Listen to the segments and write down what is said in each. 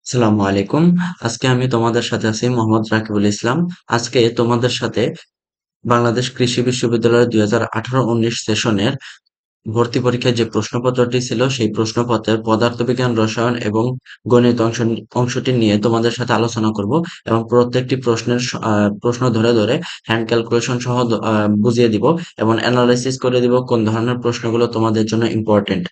আসসালামু আলাইকুম। আজকে আমি তোমাদের সাথে আছি মোহাম্মদ রাকিবুল ইসলাম। আজকে তোমাদের সাথে বাংলাদেশ কৃষি বিশ্ববিদ্যালয়ের 2018-19 সেশনের ভর্তি পরীক্ষায় যে প্রশ্নপত্রটি ছিল সেই প্রশ্নপত্রের পদার্থবিজ্ঞান, রসায়ন এবং গণিত অংশটি নিয়ে তোমাদের সাথে আলোচনা করব এবং প্রত্যেকটি প্রশ্ন ধরে ধরে হ্যান্ড ক্যালকুলেশন সহ বুঝিয়ে দিব এবং অ্যানালাইসিস করে দিব কোন ধরনের প্রশ্নগুলো তোমাদের জন্য ইম্পর্টেন্ট।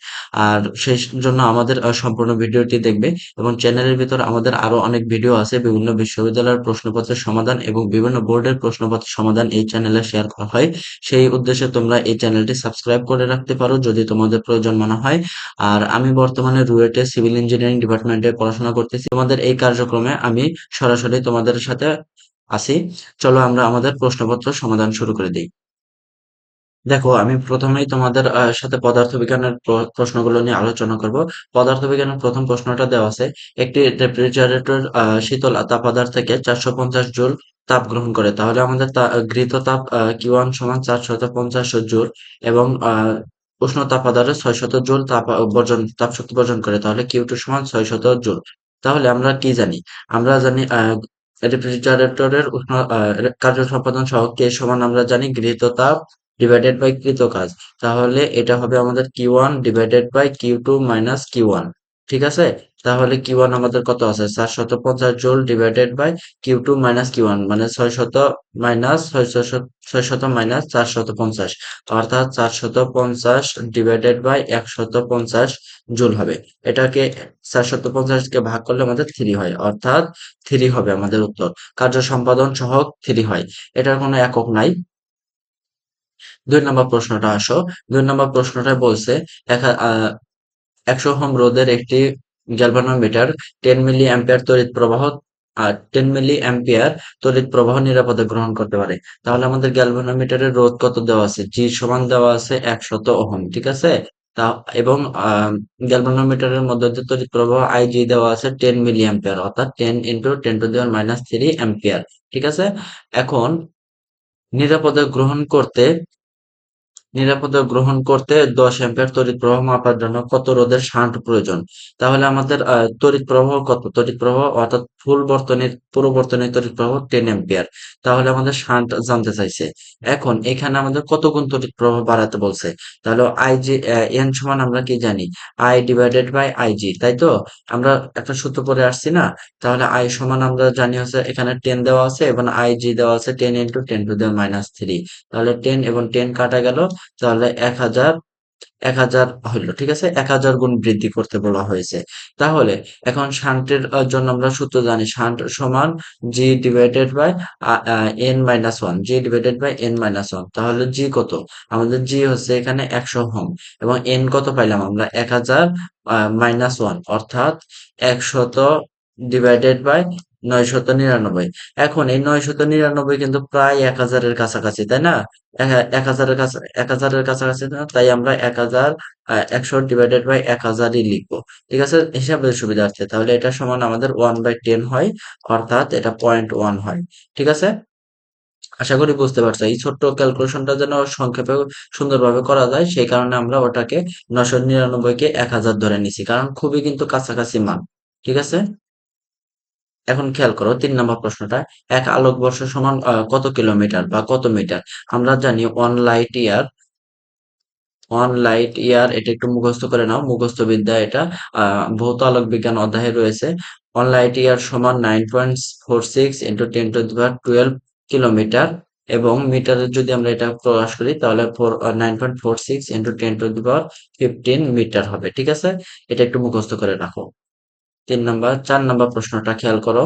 আর সেই জন্য আমাদের সম্পূর্ণ ভিডিওটি দেখবে এবং চ্যানেলের ভিতর আমাদের আরো অনেক ভিডিও আছে। বিভিন্ন বিশ্ববিদ্যালয়ের প্রশ্নপত্রের সমাধান এবং বিভিন্ন বোর্ডের প্রশ্নপত্রের সমাধান এই চ্যানেলে শেয়ার করা হয়। সেই উদ্দেশ্যে তোমরা এই চ্যানেলটি সাবস্ক্রাইব করে রাখতে পারো যদি তোমাদের প্রয়োজন মনে হয়। আর আমি বর্তমানে রুয়েটে সিভিল ইঞ্জিনিয়ারিং ডিপার্টমেন্টে পড়াশোনা করতেছি। তোমাদের এই কার্যক্রমে আমি সরাসরি তোমাদের সাথে আছি। চলো আমরা আমাদের প্রশ্নপত্র সমাধান শুরু করে দিই। দেখো, আমি প্রথমেই তোমাদের সাথে পদার্থবিজ্ঞানের প্রশ্নগুলো নিয়ে আলোচনা করব। পদার্থবিজ্ঞানের প্রথম প্রশ্নটা দেওয়া আছে, একটি রেফ্রিজারেটর শীতল তাপাদার থেকে 450 জুল তাপ গ্রহণ করে, তাহলে আমাদের গৃহীত তাপ Q1 সমান 450 জুল এবং উষ্ণ তাপাদারে 600 জুল তাপ শক্তি বর্জন করে, তাহলে Q2 সমান 600 জুল। তাহলে আমরা কি জানি? আমরা জানি রেফ্রিজারেটরের কার্য সম্পাদন সহগ K সমান আমরা জানি গৃহীত তাপ ডিভাইডেড বাই কৃত কাজ। তাহলে এটা হবে আমাদের Q1 divided by Q2 minus Q1। ঠিক আছে? তাহলে Q1 আমাদের কত আছে? 450 joule divided by Q2 minus Q1, মানে 600 মাইনাস 450, অর্থাৎ 450 ডিভাইডেড বাই 150 জুল হবে। এটাকে 450 কে ভাগ করলে আমাদের 3 হয়, অর্থাৎ 3 হবে আমাদের উত্তর। কার্য সম্পাদন সহগ 3 হয়। এটার কোনো একক নাই। 2 নম্বর প্রশ্নটা আসো। 2 নম্বর প্রশ্নটা বলছে 100 ওহম রোধের একটি গ্যালভানোমিটার 10 মিলি অ্যাম্পিয়ার তড়িৎ প্রবাহ নিরাপদে গ্রহণ করতে পারে। তাহলে আমাদের গ্যালভানোমিটারের রোধ কত দেওয়া আছে? জি সমান দেওয়া আছে 100 ওহম। ঠিক আছে? তা এবং গ্যালভানোমিটারের মধ্যে দিয়ে তড়িৎ প্রবাহ আইজি দেওয়া আছে 10 মিলি অ্যাম্পিয়ার, অর্থাৎ 10 ইন্টু 10⁻³ অ্যাম্পিয়ার। ঠিক আছে? এখন নিরাপদে গ্রহণ করতে নিরাপদে গ্রহণ করতে 10 অ্যাম্পিয়ার তড়িৎ প্রবাহ মাপার জন্য কত রোধের শান্ট প্রয়োজন? তাহলে আমাদের তড়িৎ প্রবাহ কত? তড়িৎ প্রবাহ অর্থাৎ পুরো বর্তনীর তড়িৎ প্রবাহ 10 অ্যাম্পিয়ার। তাহলে আমাদের শান্ট জানতে চাইছে। এখন এখানে আমাদের কত গুণ তড়িৎ প্রবাহ বাড়াতে বলছে? তাহলে আইজি এন সমান আমরা কি জানি? আই ডিভাইডেড বাই আইজি, তাই তো? আমরা একটা সূত্র পড়ে আসছি না? তাহলে আই সমান আমরা জানি হচ্ছে এখানে 10 দেওয়া আছে এবং আইজি দেওয়া আছে 10 ইন্টু 10⁻³ তাহলে 10 এবং 10 কাটা গেল, তাহলে 1000 হইলো। ঠিক আছে? 1000 গুণ বৃদ্ধি করতে বলা হয়েছে। তাহলে এখন শান্টের জন্য আমরা সূত্র জানি, শান্ট সমান G divided by N minus one, G divided by N minus one. তাহলে জি কত? আমাদের জি হচ্ছে এখানে 100 ওহম এবং এন কত পাইলাম আমরা? 1000 মাইনাস ওয়ান, অর্থাৎ 100 ডিভাইডেড বাই 999। এখন এই 999 কিন্তু প্রায় 1000-এর কাছাকাছি, তাই না? 1000-এর কাছাকাছি না, তাই আমরা 1000 100 ডিভাইডেড বাই 1000ই লিখবো। ঠিক আছে? হিসাবের সুবিধার্থে তাহলে এটা সমান আমাদের 1/10 হয়, অর্থাৎ এটা 0.1 হয়। ঠিক আছে? আশা করি বুঝতে পারছো। এই ছোট্ট ক্যালকুলেশনটা যেন সংক্ষেপে সুন্দরভাবে করা যায় সেই কারণে আমরা ওটাকে 999 কে 1000 ধরে নিছি, কারণ খুবই কিন্তু কাছাকাছি মান। ঠিক আছে? এখন খেয়াল করো 3 নম্বর প্রশ্নটা, এক আলোকবর্ষ সমান কত কিলোমিটার বা কত মিটার? আমরা জানি ওয়ান লাইট ইয়ার, এটা একটু মুখস্থ করে নাও, মুখস্থ বিদ্যা এটা। ভৌত আলোক বিজ্ঞান অধ্যায়ে রয়েছে। 1 লাইট ইয়ার সমান 9.46 ইন্টু 10⁻12 কিলোমিটার, এবং মিটারের যদি আমরা এটা প্রকাশ করি তাহলে 9.46 ইন্টু 10⁻15 মিটার হবে। ঠিক আছে? এটা একটু মুখস্থ করে রাখো। 3 নম্বর। 4 নম্বর প্রশ্নটা খেয়াল করো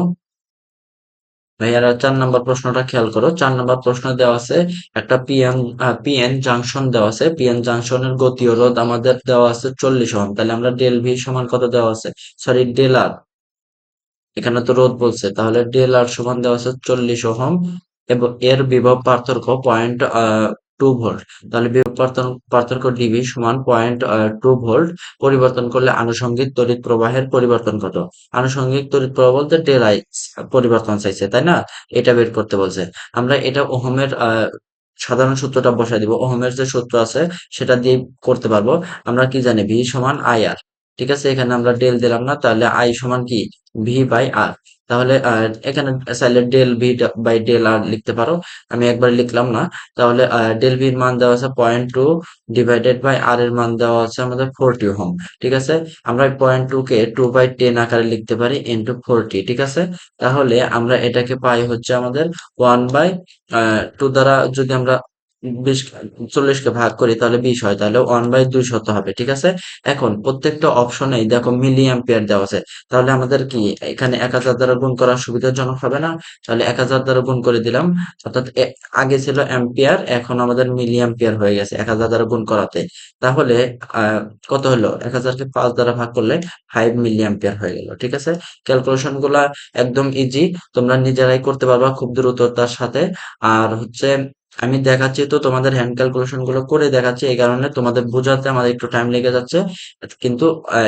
ভাইয়ারা। 4 নম্বর প্রশ্নটা খেয়াল করো। 4 নম্বর প্রশ্ন দেওয়া আছে একটা পিএন জাংশন দেওয়া আছে। পিএন জাংশনের গতীয় রোধ আমাদের দেওয়া আছে 40 ওহম। তাহলে আমরা ডেল ভি সমান কত দেওয়া আছে? সরি, ডেল আর, এখানে তো রোধ বলছে, তাহলে ডেল আর সমান দেওয়া আছে 40 ওহম এবং এর বিভব পার্থক্য 0.2 ভোল্ট। তাহলে বিভব পার্থক্য ডিভি সমান 0.2 ভোল্ট। পরিবর্তন করলে আনুষঙ্গিক তড়িৎ প্রবাহের পরিবর্তন কত? আনুষঙ্গিক তড়িৎ প্রবাহ বলতে ডেল আই পরিবর্তন চাইছে, তাই না? এটা বের করতে বলছে। আমরা এটা ওহমের সাধারণ সূত্রটা বসাই দিব। ওহমের যে সূত্র আছে সেটা দিয়ে করতে পারবো। আমরা কি জানি? ভি সমান আই আর। ঠিক আছে, এখানে আমরা ডেল দিলাম না, তাহলে আই সমান কি ভি বাই আর। তাহলে এখানে চাইলে ডেল ভি বাই ডেল আর লিখতে পারো, আমি একবার লিখলাম না। তাহলে ডেল ভির মান দেওয়া আছে 0.2 ডিভাইডেড বাই আর এর মান দেওয়া আছে আমাদের 40 ওহম। ঠিক আছে, আমরা 0.2 কে 2/10 আকারে লিখতে পারি ইন্টু 40। ঠিক আছে, তাহলে আমরা এটাকে পাই হচ্ছে আমাদের 1/2 দ্বারা যদি আমরা 40 কে ভাগ করি তাহলে 20 হয়, তাহলে 1/200 হবে। ঠিক আছে, এখন প্রত্যেকটা অপশনেই দেখো মিলি অ্যাম্পিয়ার দেওয়া আছে, তাহলে আমাদের কি এখানে 1000 দ্বারা গুণ করা সুবিধাজনক হবে না? তাহলে 1000 দ্বারা গুণ করে দিলাম, অর্থাৎ আগে ছিল অ্যাম্পিয়ার, এখন আমাদের মিলি অ্যাম্পিয়ার হয়ে গেছে 1000 দ্বারা গুণ করাতে। তাহলে আহ কত হলো, 1000 কে 5 দ্বারা ভাগ করলে 5 মিলি অ্যাম্পিয়ার হয়ে গেল। ঠিক আছে, ক্যালকুলেশন গুলা একদম ইজি, তোমরা নিজেরাই করতে পারবা খুব দ্রুততার সাথে। আর হচ্ছে আমি দেখাচ্ছি তো তোমাদের হ্যান্ড ক্যালকুলেশন গুলো করে দেখাচ্ছি, এই কারণে তোমাদের বোঝাতে আমার একটু টাইম লেগে যাচ্ছে। কিন্তু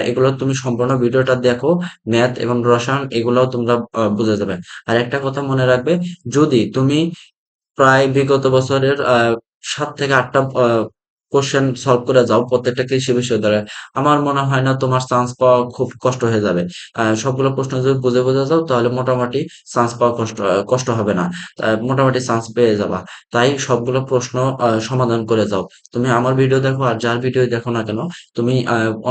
এগুলো তুমি সম্পূর্ণ ভিডিওটা দেখো, ম্যাথ এবং রসায়ন এগুলোও তোমরা বুঝে যাবে। আর একটা কথা মনে রাখবে, যদি তুমি প্রায় বিগত বছরের 7 থেকে 8টা কোশ্চেন সলভ করে যাও প্রত্যেকটা কৃষি বিশ্ববিদ্যালয়ে, আমার মনে হয় না তোমার চান্স পাওয়া খুব কষ্ট হয়ে যাবে। সবগুলো প্রশ্ন যদি বুঝে বুঝে যাও তাহলে মোটামুটি চান্স পাওয়া কষ্ট হবে না, মোটামুটি চান্স পেয়ে যাবা। তাই সবগুলো প্রশ্ন সমাধান করে যাও। তুমি আমার ভিডিও দেখো আর যার ভিডিও দেখো না কেন, তুমি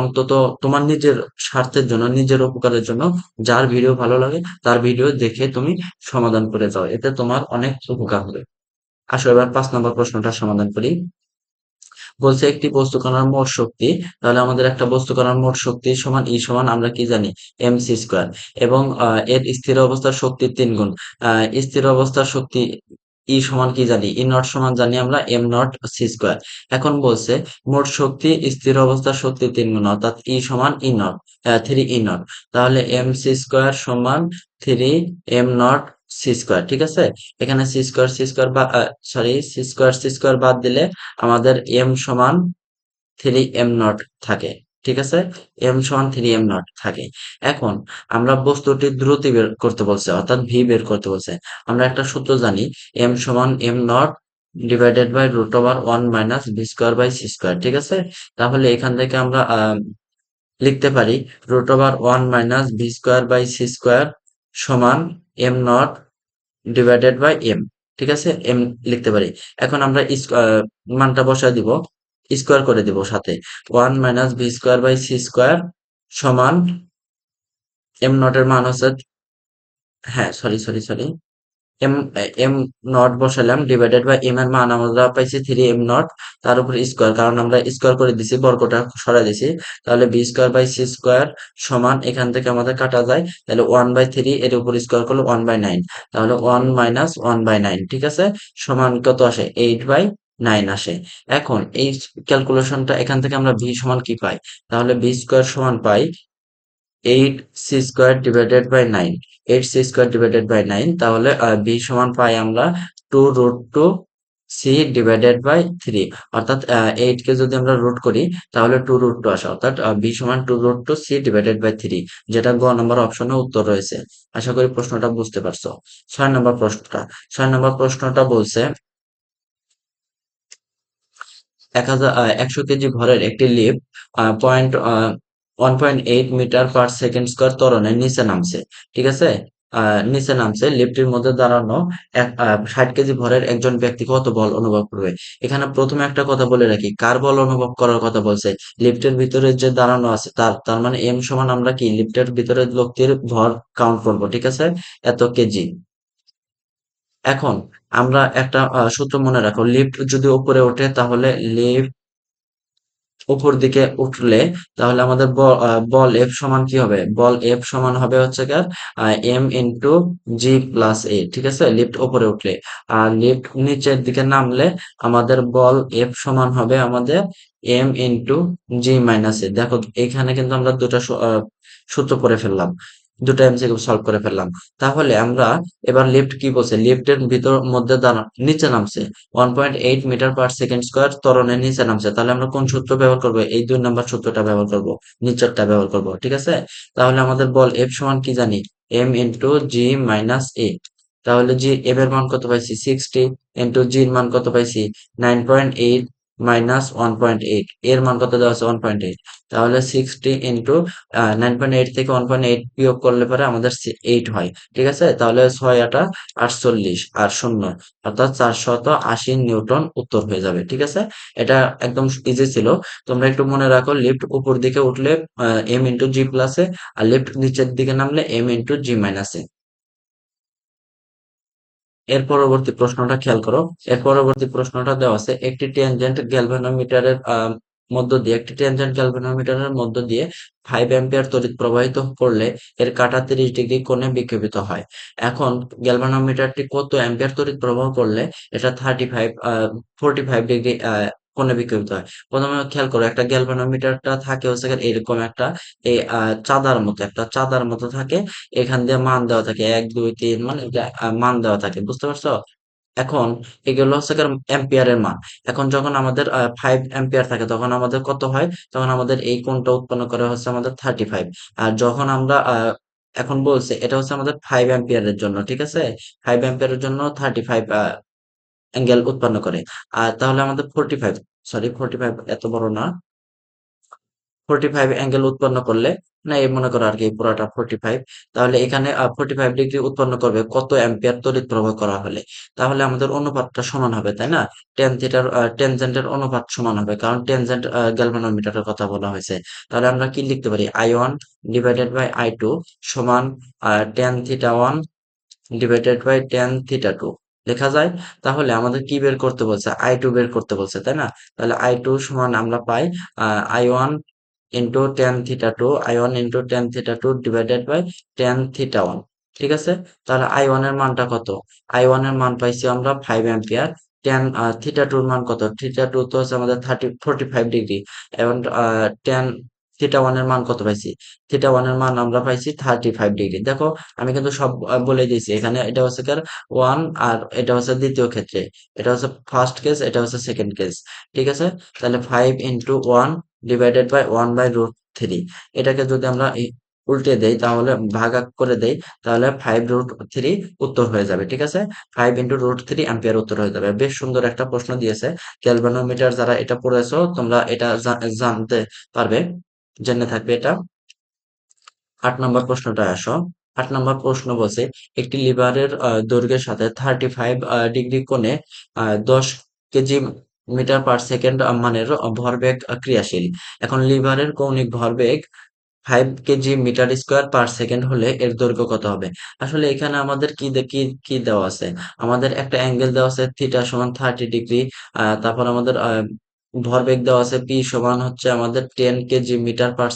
অন্তত তোমার নিজের স্বার্থের জন্য, নিজের উপকারের জন্য যার ভিডিও ভালো লাগে তার ভিডিও দেখে তুমি সমাধান করে যাও, এতে তোমার অনেক উপকার হবে। আসো এবার 5 নম্বর প্রশ্নটার সমাধান করি। বলছে একটি বস্তু কণার মোট শক্তি, তাহলে আমাদের একটা বস্তু কণার মোট শক্তি সমান ই সমান আমরা কি জানি, এম সি স্কোয়ার। এবং এর স্থির অবস্থার শক্তির 3 গুণ। স্থির অবস্থার শক্তি ই সমান কি জানি, ই নট সমান জানি আমরা এম নট সি স্কোয়ার। এখন বলছে মোট শক্তি স্থির অবস্থার শক্তির 3 গুণ, অর্থাৎ ই সমান ই নট, 3 ই নট। তাহলে এম সি স্কোয়ার সমান 3 এম নট সি স্কোয়ার। ঠিক আছে, এখানে সি স্কোয়ার বা সি স্কোয়ার বাদ দিলে আমাদের এম সমান 3 এম নট থাকে। ঠিক আছে, এম সমান 3 এম নট থাকে। এখন আমরা বস্তুটির দ্রুতি বের করতে বলছে, অর্থাৎ ভি বের করতে বলছে। আমরা একটা সূত্র জানি, এম সমান M naught divided by root over 1 - V square by C square. ঠিক আছে, তাহলে এখান থেকে আমরা লিখতে পারি root over 1 - V square by C square সমান M naught divided by M. ঠিক আছে, এম লিখতে পারি। এখন আমরা মানটা বসায় দিব, স্কোয়ার করে দিব সাথে, 1 - V square by C square সমান এম নট এর মান হচ্ছে, হ্যাঁ sorry sorry sorry, M M naught বসালাম ডিভাইডেড বাই এম এর মান আমরা পাইছি 3 এম নট, তার উপর স্কোয়ার, কারণ আমরা স্কোয়ার করে দিছি, বর্গটা সরাই দিছি। তাহলে V square by C square সমান, এখান থেকে আমাদের কাটা যায়, তাহলে 1/3 এর উপর স্কোয়ার করলে 1/9, তাহলে 1 - 1/9। ঠিক আছে, সমান কত আসে, 8/9 আসে। এখন এই ক্যালকুলেশনটা এখান থেকে আমরা ভি সমান কি পাই, তাহলে ভি স্কোয়ার সমান পাই 8 c² / 9, 8 c² / 9। তাহলে বি সমান পাই আমরা 2√2 c/3, অর্থাৎ 8 কে যদি আমরা রুট করি তাহলে 2√2 আসে, অর্থাৎ বি সমান 2√2 c/3, যেটা গ নম্বর অপশনে উত্তর রয়েছে। আশা করি প্রশ্নটা বুঝতে পারছো। 6 নম্বর প্রশ্নটা বলছে 100 কেজি ভরের একটি লিফট পয়েন্ট 1.8 মিটার/সেকেন্ড স্কয়ার ত্বরণে নিচে নামছে। ঠিক আছে, নিচে নামছে, লিফটের মধ্যে দাঁড়ানো 60 কেজি ভরের একজন ব্যক্তি কত বল অনুভব করবে? এখানে প্রথমে একটা কথা বলে রাখি, কার বল অনুভব করার কথা বলছে, লিফটের ভিতরে যে দাঁড়ানো আছে তার মানে এম সমান আমরা কি লিফটের ভিতরে লোকটির ভর কাউন্ট করব। ঠিক আছে, এত কেজি। এখন আমরা একটা সূত্র মনে রাখো, লিফট যদি উপরে ওঠে তাহলে লিফট উপর দিকে উঠলে তাহলে আমাদের বল এফ সমান কি হবে, বল এফ সমান হবে হচ্ছে গিয়ে এম ইন্টু জি প্লাস এ। ঠিক আছে, লিফট উপরে উঠলে। আর লিফট নিচের দিকে নামলে আমাদের বল এফ সমান হবে আমাদের এম ইন্টু জি মাইনাস এ। দেখো এখানে কিন্তু আমরা দুটা সূত্র করে ফেললাম, দুটো এমসিকিউ সলভ করে ফেললাম। তাহলে আমরা এবার লিফট কি বলছে, লিফটের ভিতর মধ্যে নিচে নামছে 1.8 মিটার/সেকেন্ড স্কয়ার ত্বরণে নিচে নামছে, তাহলে আমরা কোন সূত্র ব্যবহার করবো, এই 2 নম্বর সূত্রটা ব্যবহার করব, নিচেরটা ব্যবহার করব। ঠিক আছে, তাহলে আমাদের বল এফ সমান কি জানি, এম ইন্টু জি মাইনাস এ। তাহলে জি এম এর মান কত পাইছি 60, ইন্টু জি এর মান কত পাইছি 9.8, -1.8, এর মান কত দেওয়া আছে 1.8। তাহলে 60 ইন্টু 9.8 থেকে 1.8 বিয়োগ করলে পরে আমাদের 8 হয়। ঠিক আছে, তাহলে 6 48 আর শূন্য, অর্থাৎ 480 নিউটন উত্তর হয়ে যাবে। ঠিক আছে, এটা একদম ইজি ছিল। তোমরা একটু মনে রাখো, লিফট উপর দিকে উঠলে এম ইন্টু জি প্লাসে, আর লিফট নিচের দিকে নামলে এম ইন্টু জি মাইনাসে। এর পরবর্তী প্রশ্নটা খেয়াল করো। এর পরবর্তী প্রশ্নটা দেওয়া আছে, একটি ট্যানজেন্ট গ্যালভানোমিটারের মধ্য দিয়ে 5 অ্যাম্পিয়ার তড়িৎ প্রবাহিত করলে এর কাঁটা 30 ডিগ্রি কোণে বিক্ষেপিত হয়। এখন গ্যালভানোমিটারটি কত অ্যাম্পিয়ার তড়িৎ প্রবাহ করলে এটা 45 ডিগ্রি কোণে বিক্ষেপিত হয়? প্রথমে খেয়াল করো, একটা গ্যালভানোমিটারটা থাকে হচ্ছে গিয়ে এরকম একটা এই চাঁদার মতো থাকে। এখান দিয়ে মান দেওয়া থাকে 1 2 3, মানে এটা, মান দেওয়া থাকে, বুঝতে পারছো? এখন এগুলো হচ্ছে গিয়ে অ্যাম্পিয়ারের মান। এখন যখন আমাদের 5 অ্যাম্পিয়ার থাকে তখন আমাদের কত হয়? তখন আমাদের এই কোণটা উৎপন্ন করে হচ্ছে আমাদের 35। আর যখন আমরা এখন বলছে এটা হচ্ছে আমাদের 5 অ্যাম্পিয়ারের জন্য, ঠিক আছে, 5 অ্যাম্পিয়ারের জন্য 35 অ্যাঙ্গেল উৎপন্ন করে। আর তাহলে আমাদের 45, সরি 45 এত বড় না, 45 অ্যাঙ্গেল উৎপন্ন করলে, না এই মনে করো আর কি পুরাটা 45, তাহলে এখানে 45 ডিগ্রি উৎপন্ন করবে কত অ্যাম্পিয়ার তড়িৎ প্রবাহ করা হলে? তাহলে আমাদের অনুপাতটা সমান হবে, তাই না? টেনজেন্টের অনুপাত সমান হবে, কারণ টেনজেন্ট গ্যালভানোমিটারের কথা বলা হয়েছে। তাহলে আমরা কি লিখতে পারি? I1 ডিভাইডেড বাই I2 সমান tan theta one divided by tan theta two লেখা যায়। তাহলে আমাদের কি বের করতে বলছে? I2 বের করতে বলছে, তাই না? তাহলে I2 সমান আমরা পাই I1 into tan theta two, I1 into tan theta two divided by tan theta one. ঠিক আছে, তাহলে I1 এর মানটা কত? I1 এর মান পাইছি আমরা 5 অ্যাম্পিয়ার। টেন থিটা টুর মান কত? থিটা টু তো হচ্ছে আমাদের 45 ডিগ্রি, এবং টেন থিটা ওয়ান এর মান কত পাইছি? থিটা ওয়ান এর মান আমরা পাইছি 35 ডিগ্রি। দেখো, আমি কিন্তু সব বলে দিয়েছি এখানে। এটা হচ্ছে কার ওয়ান, আর এটা হচ্ছে দ্বিতীয় ক্ষেত্রে, এটা হচ্ছে ফার্স্ট কেস, এটা হচ্ছে সেকেন্ড কেস। ঠিক আছে, তাহলে 5 ইন্টু 1 ডিভাইডেড বাই 1/√3, এটাকে যদি আমরা উল্টে দেই, তাহলে ভাগাক করে দেই, তাহলে 5√3 উত্তর হয়ে যাবে। ঠিক আছে, 5 ইন্টু √3 অ্যাম্পিয়ার উত্তর হয়ে যাবে। বেশ সুন্দর একটা প্রশ্ন দিয়েছে। গ্যালভানোমিটার যারা এটা পড়েছো তোমরা এটা জানতে পারবে, জেনে থাকবে এটা। 8 নম্বর প্রশ্নটায় আসো। 8 নম্বর প্রশ্ন বলছে, একটি লিভারের দৈর্ঘ্যের সাথে 35 ডিগ্রি কোণে 10 কেজি মিটার পার সেকেন্ড মানের ভরবেগ ক্রিয়াশীল। এখন লিভারের কৌণিক ভরবেগ 5 kg metre square per second হলে এর দৈর্ঘ্য কত হবে? আসলে এখানে আমাদের কি দেওয়া আছে? আমাদের একটা অ্যাঙ্গেল দেওয়া আছে থিটা সমান 30 ডিগ্রি। তারপর আমাদের ভরবেগ দেওয়া আছে পি সমান হচ্ছে আমাদের 10 কেজি মিটার পার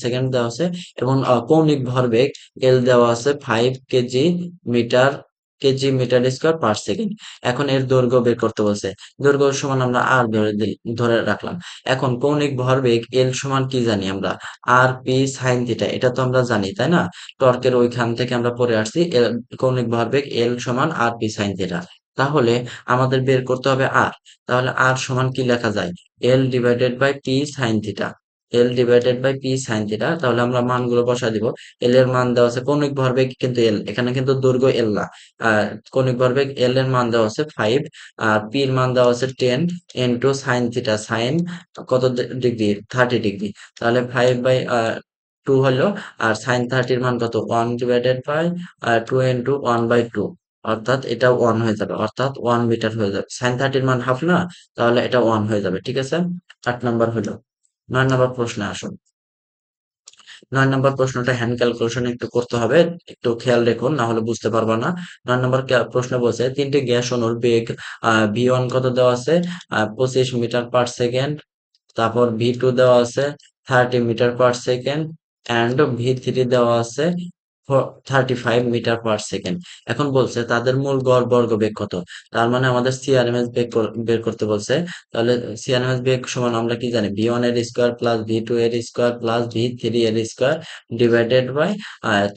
সেকেন্ড দেওয়া আছে, এবং কৌণিক ভরবেগ এল দেওয়া আছে 5 kg metre square per second. এখন এর দৈর্ঘ্য বের করতে বলছে। দৈর্ঘ্য সমান আমরা আর ধরে রাখলাম। এখন কৌণিক ভরবেগ এল সমান কি জানি আমরা? আর পি সাইন থিটা, এটা তো আমরা জানি, তাই না? টর্কের ওইখান থেকে আমরা পড়ে আসছি, কৌণিক ভরবেগ এল সমান আর পি সাইন থিটা। তাহলে আমাদের বের করতে হবে আর। তাহলে আর সমান কি লেখা যায়? L divided by P sine theta, L divided by P sine theta. তাহলে আমরা মানগুলো বসা দিব। এল এর মান দেওয়া আছে, কৌণিক ভরবেগ কিন্তু এল, এখানে কিন্তু দৈর্ঘ্য এল না। কৌণিক ভরবেগ এল এর মান দেওয়া আছে 5, আর পি এর মান দেওয়া আছে 10 ইন্টু সাইন থিটা, সাইন কত ডিগ্রি? 30 ডিগ্রি। তাহলে 5/2 হলো, আর সাইন 30-র মান কত? 1/2 ইন্টু 1/2, অর্থাৎ এটা 1 হয়ে যাবে, অর্থাৎ 1 মিটার হয়ে যাবে। সাইন 30-র মান হাফ না, তাহলে এটা 1 হয়ে যাবে। ঠিক আছে, 8 নম্বর হলো। 9 নম্বর প্রশ্নে আসুন। 9 নম্বর প্রশ্নটা হ্যান্ড ক্যালকুলেশন একটু করতে হবে, একটু খেয়াল রেখুন, না হলে বুঝতে পারবা না। 9 নম্বর প্রশ্ন বলছে, তিনটি গ্যাস অণুর বেগ V1 কত দেওয়া আছে? 25 মিটার পার সেকেন্ড। তারপর V2 দেওয়া আছে 30 metre per second, and V3 দেওয়া আছে 35 মিটার পার সেকেন্ড। এখন বলছে তাদের মূল গড় বর্গবেগ কত? তার মানে আমাদের সিআরএমএস বেগ বের করতে বলছে। তাহলে সিআরএমএস বেগ সমান আমরা কি জানি? V1 এর স্কোয়ার প্লাস V2 এর স্কোয়ার প্লাস V3 এর square divided by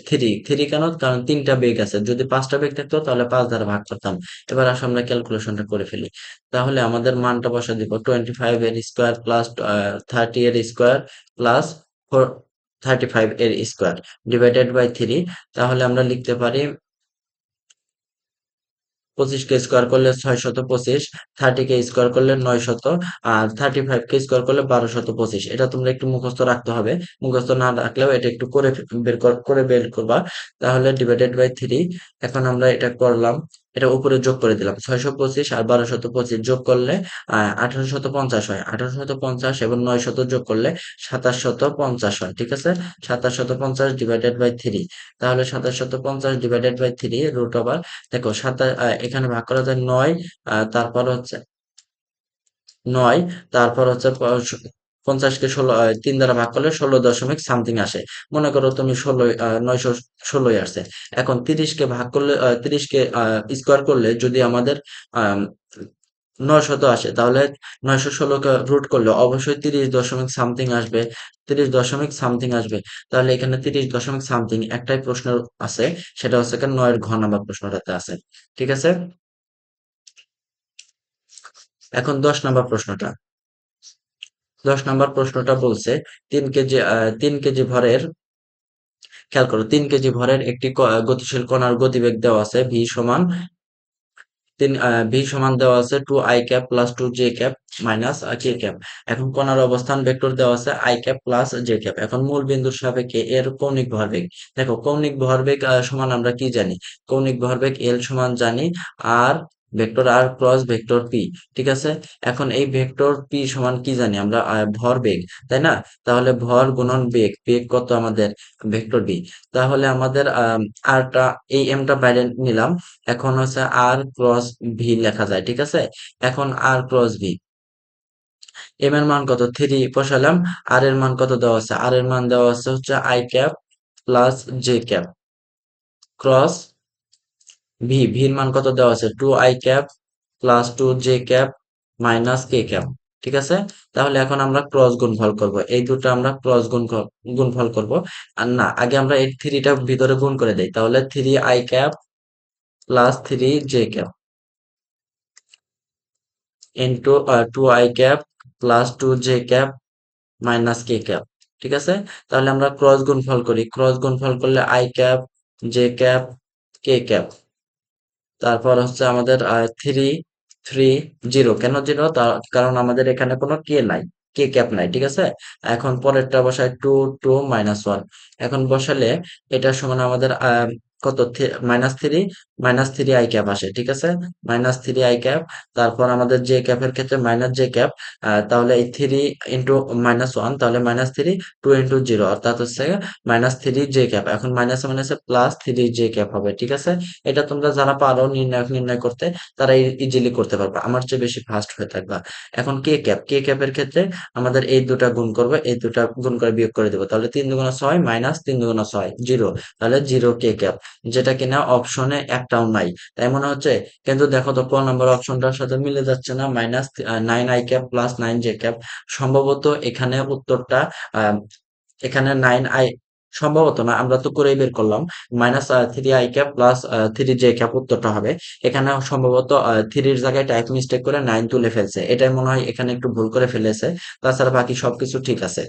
three. Three কেন? কারণ তিনটা বেগ আছে, যদি 5টা বেগ থাকতো তাহলে 5 দ্বারা ভাগ করতাম। এবার আসলে আমরা ক্যালকুলেশনটা করে ফেলি। তাহলে আমাদের মানটা বসা দিব 25 এর স্কোয়ার প্লাস 30 এর স্কোয়ার প্লাস 35 এর স্কোয়ার ডিভাইডেড বাই থ্রি। তাহলে আমরা লিখতে পারি 25 কে স্কোয়ার করলে 625, 30 কে স্কোয়ার করলে 900, আর 35 কে স্কোয়ার করলে 1225। এটা তোমরা একটু মুখস্থ রাখতে হবে। মুখস্থ না রাখলেও এটা একটু করে বের করবা, তাহলে ডিভাইডেড বাই 3। এখন আমরা এটা করলাম, এটা উপরে যোগ করে দিলাম, 625 আর 1225 যোগ করলে 1850 হয়। 1850 এবং 900 যোগ করলে 2750 হয়। ঠিক আছে, 2750 ডিভাইডেড বাই 3। তাহলে 2750 ডিভাইডেড বাই 3 রুট ওভার, দেখো এখানে ভাগ করা যায় 9, তারপর হচ্ছে 9, তারপর হচ্ছে 50 কে 16, 3 দ্বারা ভাগ করলে 16 দশমিক সামথিং আসে। মনে করো তুমি 916 আসছে। এখন 30 কে ভাগ করলে 30 কে স্কোয়ার করলে যদি আমাদের আহ 900 আসে, তাহলে 916 কে রুট করলে অবশ্যই 30 দশমিক সামথিং আসবে। 30 দশমিক সামথিং আসবে। তাহলে এখানে 30 দশমিক সামথিং একটাই প্রশ্ন আছে, সেটা হচ্ছে 9 এর ঘ নাম্বার প্রশ্নটাতে আছে। ঠিক আছে, এখন 10 নম্বর প্রশ্নটা বলছে 3 কেজি ভরের, খেয়াল করো, 3 কেজি ভরের একটি গতিশীল কণার গতিবেগ দেওয়া আছে ভি সমান দেওয়া আছে 2i cap plus 2j cap minus k cap. এখন কণার অবস্থান ভেক্টর দেওয়া আছে i cap plus j cap. এখন মূল বিন্দুর সাপেক্ষে এর কৌণিক ভরবেগ, দেখো কৌণিক ভরবেগ সমান আমরা কি জানি, কৌণিক ভরবেগ এল সমান জানি আর ভেক্টর আর ক্রস ভেক্টর পি। ঠিক আছে, এখন এই ভেক্টর পি সমান কি জানি আমরা, ভরবেগ, তাই না? তাহলে ভর গুণন বেগ, বেগ কত আমাদের, ভেক্টর বি। তাহলে আমাদের আরটা, এই এমটা বাইরে নিলাম। এখন হচ্ছে আর ক্রস ভি লেখা যায়। ঠিক আছে, এখন আর ক্রস ভি, এম এর মান কত, 3 বসালাম। আর এর মান কত দেওয়া আছে, আর এর মান দেওয়া আছে হচ্ছে i cap plus j cap cross V, ভির মান কত দেওয়া আছে, 2i cap plus 2j cap minus k cap. ঠিক আছে, তাহলে এখন আমরা ক্রস গুণফল করব, এই দুটো আমরা গুণফল করব। আর না, আগে আমরা এই থ্রিটা ভিতরে গুণ করে দেই, তাহলে 3i cap plus 3j cap into 2i cap plus 2j cap minus k cap. ঠিক আছে, তাহলে আমরা ক্রস গুণফল করি, ক্রস গুণফল করলে i cap, j cap, k cap, তারপর হচ্ছে আমাদের 3 3 0। কেন 0? কারণ আমাদের এখানে কোনো কে নাই, কে ক্যাপ নাই। ঠিক আছে, এখন পরেরটা বসায় 2 2 - 1। এখন বসালে এটা সমান আমাদের কত, -3 - 3i ক্যাপ আসে। ঠিক আছে, -3i ক্যাপ, তারপর আমাদের জে ক্যাপের ক্ষেত্রে -j ক্যাপ, তাহলে এই 3 × -1, তাহলে -3, 2 × 0 অর্থাৎ হচ্ছে -3j ক্যাপ। এখন মাইনাসে মাইনাসে +3j ক্যাপ হবে। ঠিক আছে, এটা তোমরা যারা পারো নির্ণয় করতে, তারা ইজিলি করতে পারবে, আমার চেয়ে বেশি ফাস্ট হয়ে থাকবা। এখন কে ক্যাপের ক্ষেত্রে আমাদের এই দুটা গুণ করবে, এই দুটা গুণ করে বিয়োগ করে দেবো, তাহলে 3 × 6 মাইনাস 3 × 6 0, তাহলে 0 কে ক্যাপ, যেটা কিনা অপশনে একটাও নাই, তাই মনে হচ্ছে। কিন্তু দেখো তো ক নম্বর অপশনটার সাথে মিলে যাচ্ছে না, -9i cap plus 9j cap. সম্ভবত এখানে উত্তরটা আহ এখানে 9i, সম্ভবত না, আমরা তো করেই বের করলাম, -3i cap plus 3j cap উত্তরটা হবে। এখানে সম্ভবত 3-র জায়গায় টাইপ মিস্টেক করে 9 তুলে ফেলছে, এটাই মনে হয় এখানে একটু ভুল করে ফেলেছে। তাছাড়া বাকি সবকিছু ঠিক আছে,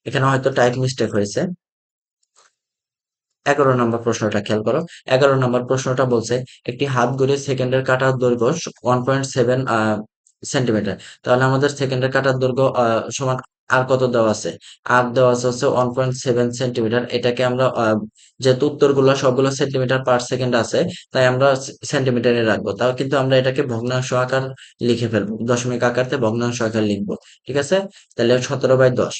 এখানে হয়তো টাইপ মিস্টেক হয়েছে। 11 নম্বর প্রশ্নটা খেয়াল করো। 11 নম্বর প্রশ্নটা বলছে একটি হাত ঘড়ির সেকেন্ডের কাটার দৈর্ঘ্য 1.7 সেন্টিমিটার। তাহলে আমাদের সেকেন্ডের কাটার দৈর্ঘ্য সমান আর কত দেওয়া আছে, আর দেওয়া আছে হচ্ছে 1.7 সেন্টিমিটার। এটাকে আমরা যেহেতু উত্তরগুলো সবগুলো সেন্টিমিটার পার সেকেন্ড আছে, তাই আমরা সেন্টিমিটারে রাখবো। তাও কিন্তু আমরা এটাকে ভগ্নাংশ আকার লিখে ফেলবো, দশমিক আকারতে ভগ্নাংশ আকার লিখবো। ঠিক আছে, তাহলে 17/10।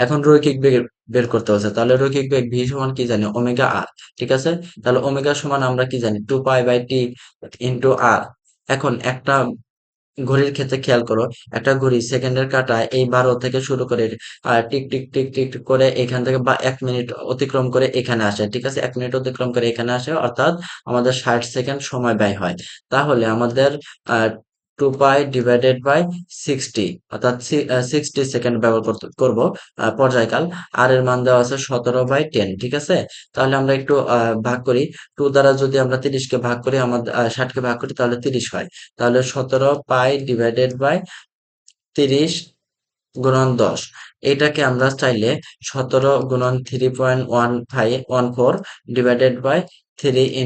এখন রৈখিক বেগ বের করতে হচ্ছে, তাহলে রৈখিক বেগ ভি সমান কি জানি, ওমেগা আর। ঠিক আছে, তাহলে ওমেগা সমান আমরা কি জানি, 2π/t ইন্টু আর। এখন একটা ঘড়ির ক্ষেত্রে খেয়াল করো, একটা ঘড়ি সেকেন্ডের কাঁটায় এই 12 থেকে শুরু করে tick tick tick tick tick করে এখান থেকে বা 1 মিনিট অতিক্রম করে এখানে আসে। ঠিক আছে, 1 মিনিট অতিক্রম করে এখানে আসে, অর্থাৎ আমাদের 60 সেকেন্ড সময় ব্যয় হয়। তাহলে আমাদের 2π/60, অর্থাৎ 60 সেকেন্ড ব্যবহার করবো পর্যায়কাল। আর এর মান দেওয়া আছে 17/10। ঠিক আছে, তাহলে আমরা একটু ভাগ করি, 2 দ্বারা যদি আমরা 30-কে ভাগ করি, আমাদের 60-কে ভাগ করি, তাহলে 30 হয়। তাহলে 17π/30 × 10, এটাকে আমরা চাইলে 17 × 3.1514 3 ×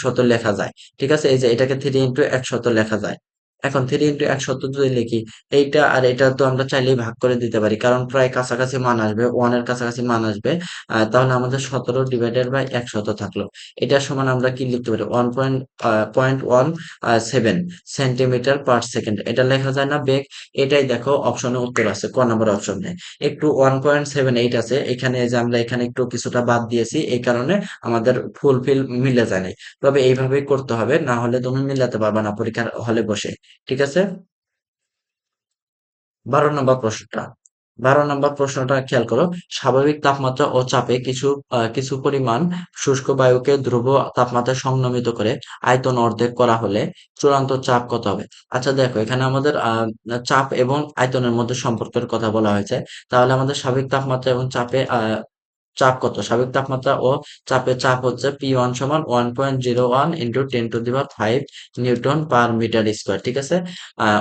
100 লেখা যায়। ঠিক আছে, এই যে এটাকে 3 × 100 লেখা যায়। এখন 3 × 100 যদি লিখি, এইটা আর এটা তো আমরা চাইলেই ভাগ করে দিতে পারি, কারণ প্রায় কাছাকাছি মান আসবে, ওয়ানের কাছাকাছি মান আসবে। তাহলে আমাদের 17 ÷ 100 থাকলো। এটা সমান আমরা কি লিখতে পারি, 1.17 সেন্টিমিটার পার সেকেন্ড। এটা লেখা যায় না বেগ? এটাই দেখো অপশনে উত্তর আছে, ক নম্বর অপশনে। একটু 1.78 আছে এখানে, এই যে আমরা এখানে একটু কিছুটা বাদ দিয়েছি, এই কারণে আমাদের ফুলফিল মিলে যায় নাই। তবে এইভাবেই করতে হবে, না হলে তুমি মিলাতে পারবে না পরীক্ষার হলে বসে। ঠিক আছে। 12 নম্বর প্রশ্নটা, 12 নম্বর প্রশ্নটা খেয়াল করো। স্বাভাবিক তাপমাত্রা ও চাপে কিছু পরিমাণ শুষ্ক বায়ুকে ধ্রুব তাপমাত্রায় সংনমিত করে আয়তন অর্ধেক করা হলে চূড়ান্ত চাপ কত হবে? আচ্ছা দেখো, এখানে আমাদের চাপ এবং আয়তনের মধ্যে সম্পর্কের কথা বলা হয়েছে। তাহলে আমাদের স্বাভাবিক তাপমাত্রা এবং চাপ কত? স্বাভাবিক তাপমাত্রা ও চাপের চাপ হচ্ছে P1 সমান 1.01 into 10⁵ newton per metre square. ঠিক আছে।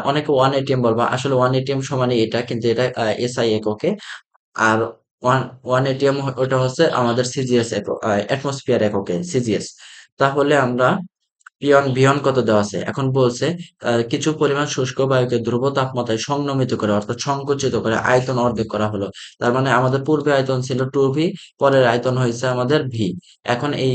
অনেকে 1 atm বলবা, আসলে 1 atm সমানই এটা, কিন্তু এটা SI এককে। আর ওয়ান 1 atm ওটা হচ্ছে আমাদের সিজিএস একক, অ্যাটমসফিয়ার এককে, সিজিএস। তাহলে আমরা বিয়ন কত দেওয়া আছে? এখন বলছে কিছু পরিমাণ শুষ্ক বায়ুকে ধ্রুব তাপমাত্রায় সংনমিত করে, অর্থাৎ সংকুচিত করে আয়তন অর্ধেক করা হলো। তার মানে আমাদের পূর্বে আয়তন ছিল 2V, পরের আয়তন হয়েছে আমাদের V। এখন এই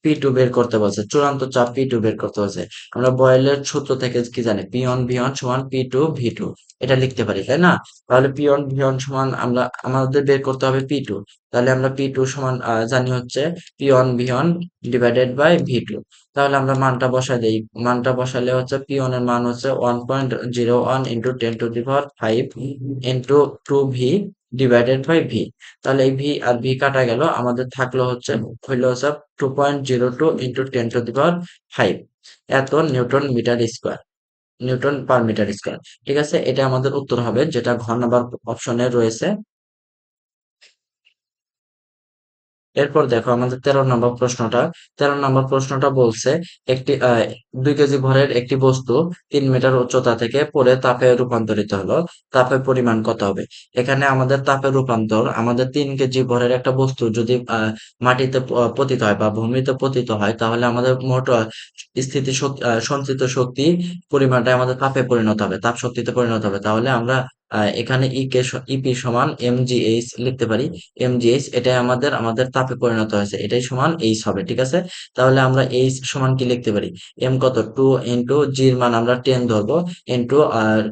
P2 বের করতে বলছে, চূড়ান্ত চাপ P2 বের করতে বলছে। আমরা বয়েলের সূত্র থেকে কি জানি, P1 V1 সমান P2 V2, এটা লিখতে পারি, তাই না? তাহলে P1 V1 সমান আমাদের বের করতে হবে P2। তাহলে আমরা P2 সমান জানি হচ্ছে P1 V1 divided by V2। তাহলে আমরা মানটা বসাই দেই, মানটা বসালে হচ্ছে P1 এর মান হচ্ছে 1.01 into 10⁵ into 2V divided by V। তাহলে এই ভি আর ভি কাটা গেল, আমাদের থাকলো হচ্ছে, হইলো হচ্ছে 2.02 ইন্টু 10⁵ এত newton metre square, newton per metre square. ঠিক আছে, এটা আমাদের উত্তর হবে, যেটা ঘ নাম্বার অপশনে রয়েছে। এরপর দেখো আমাদের 13 নম্বর প্রশ্নটা। 13 নম্বর প্রশ্নটা বলছে একটি 2 কেজি ভরের একটি বস্তু 3 মিটার উচ্চতা থেকে পড়ে তাপে রূপান্তরিত হলো, তাপের পরিমাণ কত হবে? এখানে আমাদের তাপের রূপান্তর, আমাদের 3 কেজি ভরের একটা বস্তু যদি মাটিতে পতিত হয় বা ভূমিতে পতিত হয়, তাহলে আমাদের মোট সঞ্চিত শক্তি পরিমাণটা আমাদের তাপে পরিণত হবে, তাপ শক্তিতে পরিণত হবে। তাহলে আমরা এখানে ইপি সমান mgh লিখতে পারি। mgh এটাই আমাদের তাপে পরিণত হয়েছে, এটাই সমান এইচ হবে। ঠিক আছে। তাহলে আমরা এইচ সমান কি লিখতে পারি, এম কত, 2 ইন্টু জির মান আমরা 10 ধরবো, ইন্টু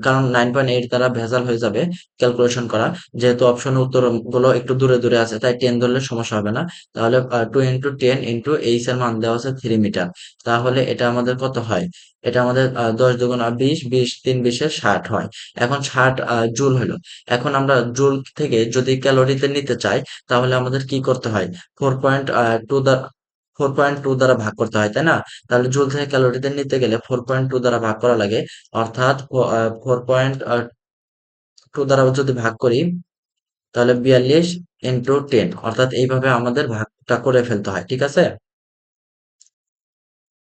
কারণ 9.8 দ্বারা ভেজাল হয়ে যাবে ক্যালকুলেশন করা, যেহেতু অপশন উত্তর গুলো একটু দূরে দূরে আছে, তাই 10 ধরলে সমস্যা হবে না। তাহলে 2 × 10 ইন্টু এইচ এর মান দেওয়া আছে 3 মিটার। তাহলে এটা আমাদের কত হয়, এটা আমাদের 10 × 2 = 20, 20 × 3 = 60 হয়। এখন 60 জুল হলো। এখন আমরা জুল থেকে যদি ক্যালোরিতে নিতে চাই, তাহলে আমাদের কি করতে হয়, 4.2 দ্বারা 4.2 দ্বারা ভাগ করতে হয়, তাই না? তাহলে জুল থেকে ক্যালোরিতে নিতে গেলে 4.2 দ্বারা ভাগ করা লাগে, অর্থাৎ 4.2 দ্বারা যদি ভাগ করি, তাহলে 42 × 10, অর্থাৎ এইভাবে আমাদের ভাগটা করে ফেলতে হয়। ঠিক আছে।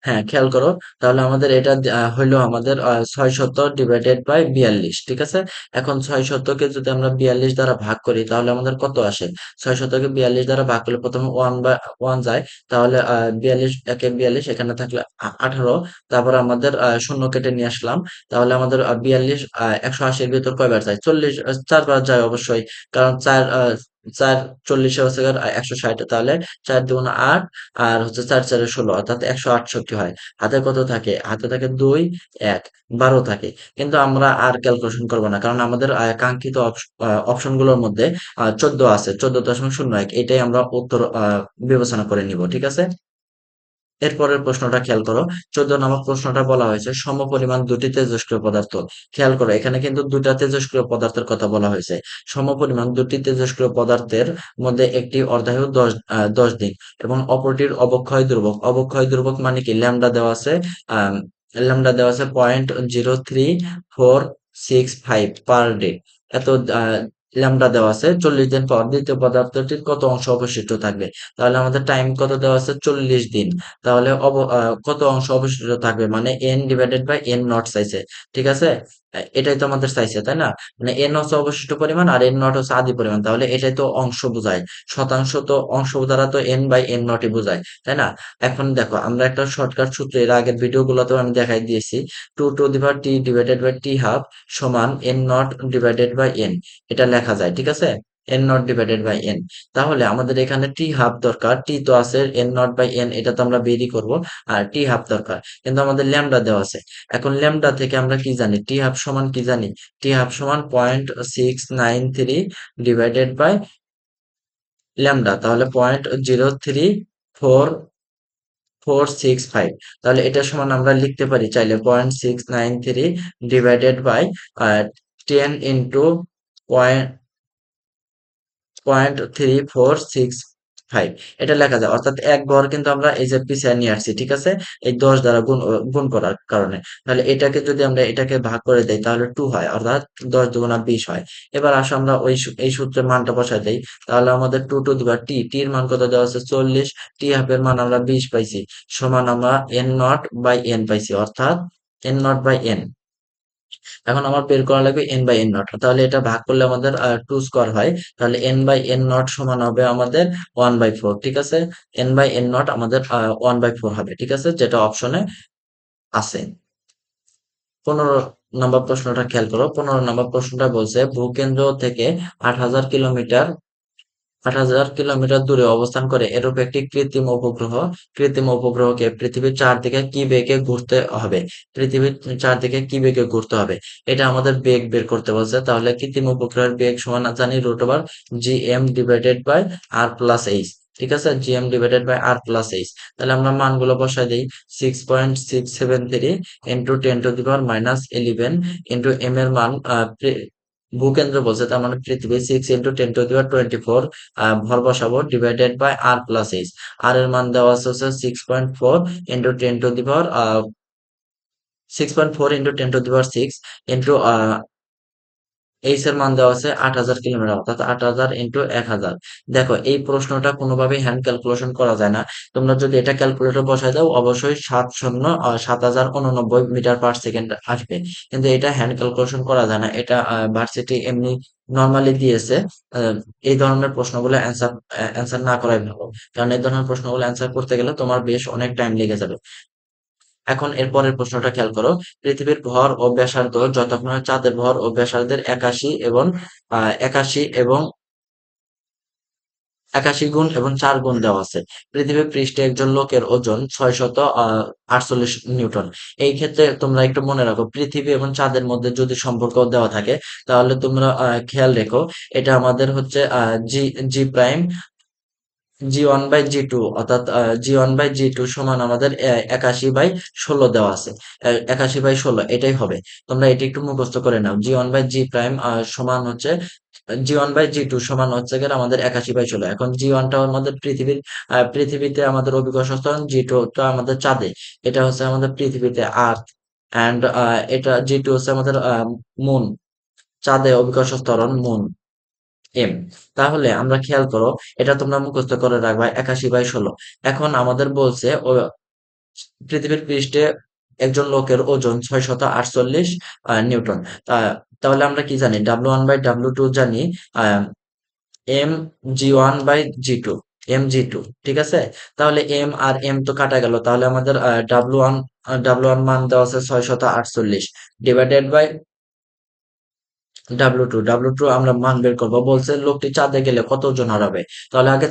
হ্যাঁ, খেয়াল করো। তাহলে আমাদের এটা হইলো আমাদের 600 ডিভাইডেড বাই 42। ঠিক আছে। এখন 600 কে যদি আমরা 42 দ্বারা ভাগ করি, তাহলে আমাদের কত আসে? 600 কে 42 দ্বারা ভাগ করলে প্রথমে 1 যায়। তাহলে 42 একে 42, এখানে থাকলে 18। তারপর আমাদের শূন্য কেটে নিয়ে আসলাম। তাহলে আমাদের 42 180 এর ভিতর কয়বার যায়? 40, 4 বার যায় অবশ্যই। কারণ 4 40 হচ্ছে গিয়ে 160, তাহলে 4 × 2 = 8, আর হচ্ছে 4 × 4 = 16, অর্থাৎ 168 হয়। হাতে কত থাকে? হাতে থাকে 2, 1, 12 থাকে। কিন্তু আমরা আর ক্যালকুলেশন করব না, কারণ আমাদের কাঙ্ক্ষিত অপশন গুলোর মধ্যে 14 আছে, 14.01, এটাই আমরা উত্তর বিবেচনা করে নিব। ঠিক আছে। এরপরের প্রশ্নটা খেয়াল করো। 14 নম্বর প্রশ্নটা বলা হয়েছে সমপরিমাণ দুটি তেজস্ক্রিয় পদার্থ। খেয়াল করো, এখানে কিন্তু দুটা তেজস্ক্রিয় পদার্থের কথা বলা হয়েছে। সমপরিমাণ দুটি তেজস্ক্রিয় পদার্থের মধ্যে একটি অর্ধায়ু 10 দিন এবং অপরটির অবক্ষয় ধ্রুবক। অবক্ষয় ধ্রুবক মানে কি, ল্যামডা দেওয়া আছে 0.03465 পার ডে। এত ল্যামডা দেওয়া আছে। 40 দিন পর দ্বিতীয় পদার্থটির কত অংশ অবশিষ্ট থাকবে? তাহলে আমাদের টাইম কত দেওয়া আছে? 40 দিন। তাহলে কত অংশ অবশিষ্ট থাকবে, মানে n divided by n naught চাইছে। ঠিক আছে। এটাই তো আমাদের চাইছে, তাই না? মানে এন হচ্ছে অবশিষ্ট পরিমাণ আর এন নট হচ্ছে আদি পরিমাণ, তাহলে এটাই তো অংশ বোঝায়। শতাংশ তো অংশ দ্বারা তো এন বাই এন নটই বোঝায়, তাই না? এখন দেখো আমরা একটা শর্টকাট সূত্র এর আগের ভিডিও গুলোতেও আমি দেখাই দিয়েছি। Two to the power T divided by T half সমান N naught divided by N, এটা লেখা যায়, ঠিক আছে? N naught divided by N. তাহলে আমাদের এখানে টি হাফ দরকার, টি তো আছে, এন নট বাই এন এটা তো আমরা বেরই করব, আর টি হাফ দরকার, কিন্তু আমাদের ল্যামডা দেওয়া আছে। এখন ল্যামডা থেকে আমরা কি জানি, টি হাফ সমান কি জানি, টি হাফ সমান 0.693 ডিভাইডেড বাই ল্যামডা, তাহলে 0.03445। তাহলে এটা সমান আমরা লিখতে পারি চাইলে 0.693 ডিভাইডেড বাই 10 ইন্টু 0.3465, এটা লেখা যায়। অর্থাৎ এক ঘর কিন্তু আমরা এই যে পিছিয়ে নিয়ে আসছি, ঠিক আছে, এই 10 দ্বারা গুণ করার কারণে। তাহলে এটাকে যদি আমরা এটাকে ভাগ করে দেই তাহলে 2 হয়, অর্থাৎ 10 দুগুণা 20 হয়। এবার আসো আমরা এই সূত্রের মানটা বসাই দেই। তাহলে আমাদের টু টু দিবা টি, টির মান কত দেওয়া আছে 40, টি হাফের মান আমরা 20 পাইছি, সমান আমরা এন নট বাই এন পাইছি, অর্থাৎ এন নট বাই এন। এখন আমার বের করা লাগবে এন বাই এন নট, তাহলে এটা ভাগ করলে আমাদের 2 স্কোয়ার হয়, তাহলে এন বাই এন নট সমান হবে আমাদের 1/4, ঠিক আছে? এন বাই এন নট আমাদের 1/4 হবে, ঠিক আছে, যেটা অপশনে আছে। 15 নম্বর প্রশ্নটা খেয়াল করো। 15 নম্বর প্রশ্নটা বলছে ভূকেন্দ্র থেকে 8,000 কিলোমিটার 8,000 কিলোমিটার দূরে অবস্থান করে এরূপ একটি কৃত্রিম উপগ্রহকে পৃথিবীর চারদিকে কি বেগে ঘুরতে হবে, পৃথিবীর চারদিকে কি বেগে ঘুরতে হবে, এটা আমাদের বেগ বের করতে বলছে। তাহলে কৃত্রিম উপগ্রহের বেগ সমান জানি √GM ডিভাইডেড বাই r+h, ঠিক আছে, GM ডিভাইডেড বাই r+h। তাহলে আমরা মানগুলো বসাই দিই। 6.673 ইন্টু 10⁻11 ইন্টু এম এর মান ভূকেন্দ্র বলছে, তার মানে পৃথিবী, 6 ইন্টু 10⁻24 ভর বসাবো, ডিভাইডেড বাই r+h। আর এর মান দেওয়া আছে হচ্ছে 6.4 ইন্টু এইচ এর মান দেওয়া আছে 8,000 কিলোমিটার, অর্থাৎ 8,000 ইন্টু 1,000। দেখো এই প্রশ্নটা কোনোভাবেই হ্যান্ড ক্যালকুলেশন করা যায় না। তোমরা যদি এটা ক্যালকুলেটর বসায় দাও অবশ্যই 7,000 মিটার পার সেকেন্ড আসবে, কিন্তু এটা হ্যান্ড ক্যালকুলেশন করা যায় না। এটা ভার্সিটি এমনি নর্মালি দিয়েছে। আহ, এই ধরনের প্রশ্নগুলো অ্যান্সার না করাই ভালো, কারণ এই ধরনের প্রশ্নগুলো অ্যান্সার করতে গেলে তোমার বেশ অনেক টাইম লেগে যাবে। এখন এর পরের প্রশ্নটা খেয়াল করো। পৃথিবীর ভর ও ব্যাসার্ধ যথাক্রমে চাঁদের ভর ও ব্যাসার্ধের 81 এবং 4 গুণ দেওয়া আছে। পৃথিবীর পৃষ্ঠে একজন লোকের ওজন 648 নিউটন। এই ক্ষেত্রে তোমরা একটু মনে রাখো, পৃথিবী এবং চাঁদের মধ্যে যদি সম্পর্ক দেওয়া থাকে তাহলে তোমরা খেয়াল রেখো, এটা আমাদের হচ্ছে জি জি প্রাইম G1/G2, অর্থাৎ G1/G2 সমান আমাদের 81/16 দেওয়া আছে। 81/16 এটাই হবে। তোমরা এটি একটু মুখস্থ করে নাও। G1/G সমান হচ্ছে G1/G2 সমান হচ্ছে গিয়ে আমাদের 81/16। এখন G1টা আমাদের পৃথিবীতে আমাদের অভিকর্ষ ত্বরণ, G2 টা আমাদের চাঁদে, এটা হচ্ছে আমাদের পৃথিবীতে আর্থ, অ্যান্ড এটা G2 হচ্ছে আমাদের মুন, চাঁদে অভিকর্ষ ত্বরণ মুন এম। তাহলে আমরা খেয়াল করো, এটা তোমরা মুখস্থ করে রাখবা 81/16। এখন আমাদের বলছে ও পৃথিবীর পৃষ্ঠে একজন লোকের ওজন 648 নিউটন। তাহলে আমরা কি জানি, W1/W2 জানি, M G1/G2, MG2, ঠিক আছে। তাহলে এম আর এম তো কাটা গেল, তাহলে আমাদের ডাব্লু ওয়ান মান দেওয়া আছে 648 ডিভাইডেড বাই ডাব্লু টু আমরা মান বের করবো। বলছে লোকটি চাঁদে গেলে কত ওজন হারাবে, তাহলে আগে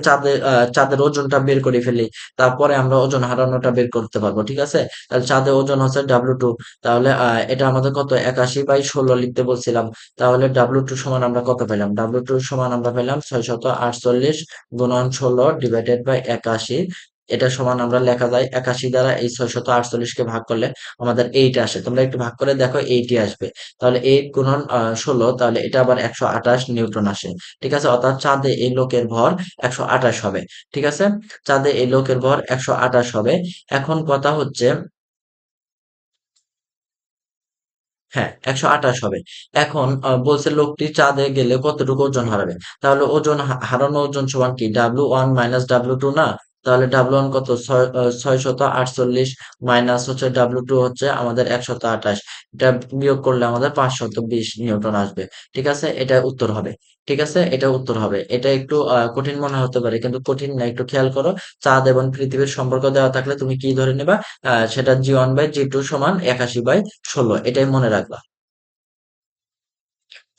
চাঁদের ওজনটা বের করে ফেলি, তারপরে আমরা ওজন হারানোটা বের করতে পারবো, ঠিক আছে। তাহলে চাঁদের ওজন হচ্ছে ডাব্লু টু, তাহলে এটা আমাদের কত 81/16 লিখতে বলছিলাম। তাহলে ডাব্লু টু সমান আমরা কত পেলাম, ডাব্লু টু সমান আমরা পেলাম 648 গুণন 16 ডিভাইডেড বাই 81। এটা সমান আমরা লেখা যায় 81 দ্বারা এই 648 কে ভাগ করলে আমাদের 8 আসে। তোমরা একটু ভাগ করে দেখো 8ই আসবে। তাহলে 8 গুণন 16, তাহলে এটা আবার 128 নিউটন আসে, ঠিক আছে। অর্থাৎ চাঁদে এই লোকের ভর 128 হবে, ঠিক আছে। চাঁদে এই লোকের ভর 128 হবে। এখন কথা হচ্ছে, হ্যাঁ 128 হবে। এখন বলছে লোকটি চাঁদে গেলে কতটুকু ওজন হারাবে, তাহলে হারানো ওজন সমান কি, W1 - W2 না? তাহলে W1 কত? 648 মাইনাস হচ্ছে W2 হচ্ছে আমাদের 128। এটা বিয়োগ করলে আমাদের 520 নিউটন আসবে। ঠিক আছে, এটা উত্তর হবে। ঠিক আছে, এটা উত্তর হবে। এটা একটু কঠিন মনে হতে পারে, কিন্তু কঠিন না। একটু খেয়াল করো, চাঁদ এবং পৃথিবীর সম্পর্ক দেওয়া থাকলে তুমি কি ধরে নেবা? সেটা G1/G2 সমান 81/16, এটাই মনে রাখবা।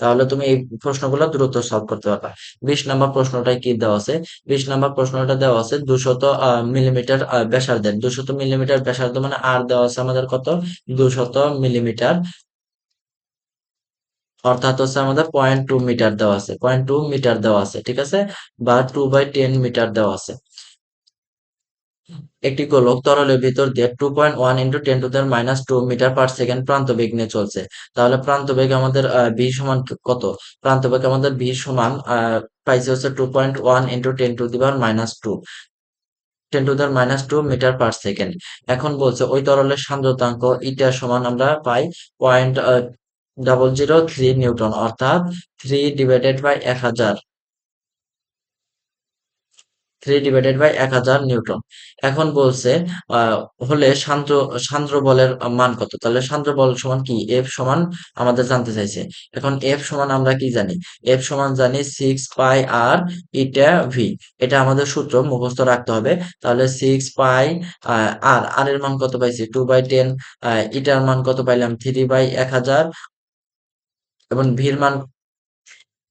তাহলে তুমি এই প্রশ্নগুলো দ্রুত সলভ করতে পারবা। 20 নম্বর প্রশ্নটায় কি দেওয়া আছে? 20 নম্বর প্রশ্নটা দেওয়া আছে 200 মিলিমিটার ব্যাসার্ধের। 200 মিলিমিটার ব্যাসার্ধ মানে আর দেওয়া আছে আমাদের কত? 200 মিলিমিটার, অর্থাৎ হচ্ছে আমাদের 0.2 মিটার দেওয়া আছে, 0.2 মিটার দেওয়া আছে। ঠিক আছে, বা 2/10 মিটার দেওয়া আছে। একটি গোলক তরলের ভিতর দিয়ে 2.1 ইন্টু 10⁻² মিটার/সেকেন্ড প্রান্ত বেগ নিয়ে চলছে। তাহলে প্রান্ত বেগ আমাদের ভি সমান কত? প্রান্ত বেগ আমাদের ভি সমান পাইছে হচ্ছে 2.1 ইন্টু 10⁻²মিটার/সেকেন্ড। এখন বলছে ওই তরলের সান্দ্রতাঙ্ক ইটা সমান আমরা পাই 0.003 নিউটন, অর্থাৎ 3/1000, 3/1000 নিউটন। এখন বলছে আহ, হলে সান্দ্র সান্দ্র বলের মান কত? তাহলে সান্দ্র বল সমান কি? এফ সমান আমাদের জানতে চাইছে। এখন এফ সমান আমরা কি জানি? এফ সমান জানি 6 পাই ইটা ভি। এটা আমাদের সূত্র মুখস্থ রাখতে হবে। তাহলে 6 পাই আর এর মান কত পাইছি? 2/10। ইটার মান কত পাইলাম? 3/1000। এবং ভির মান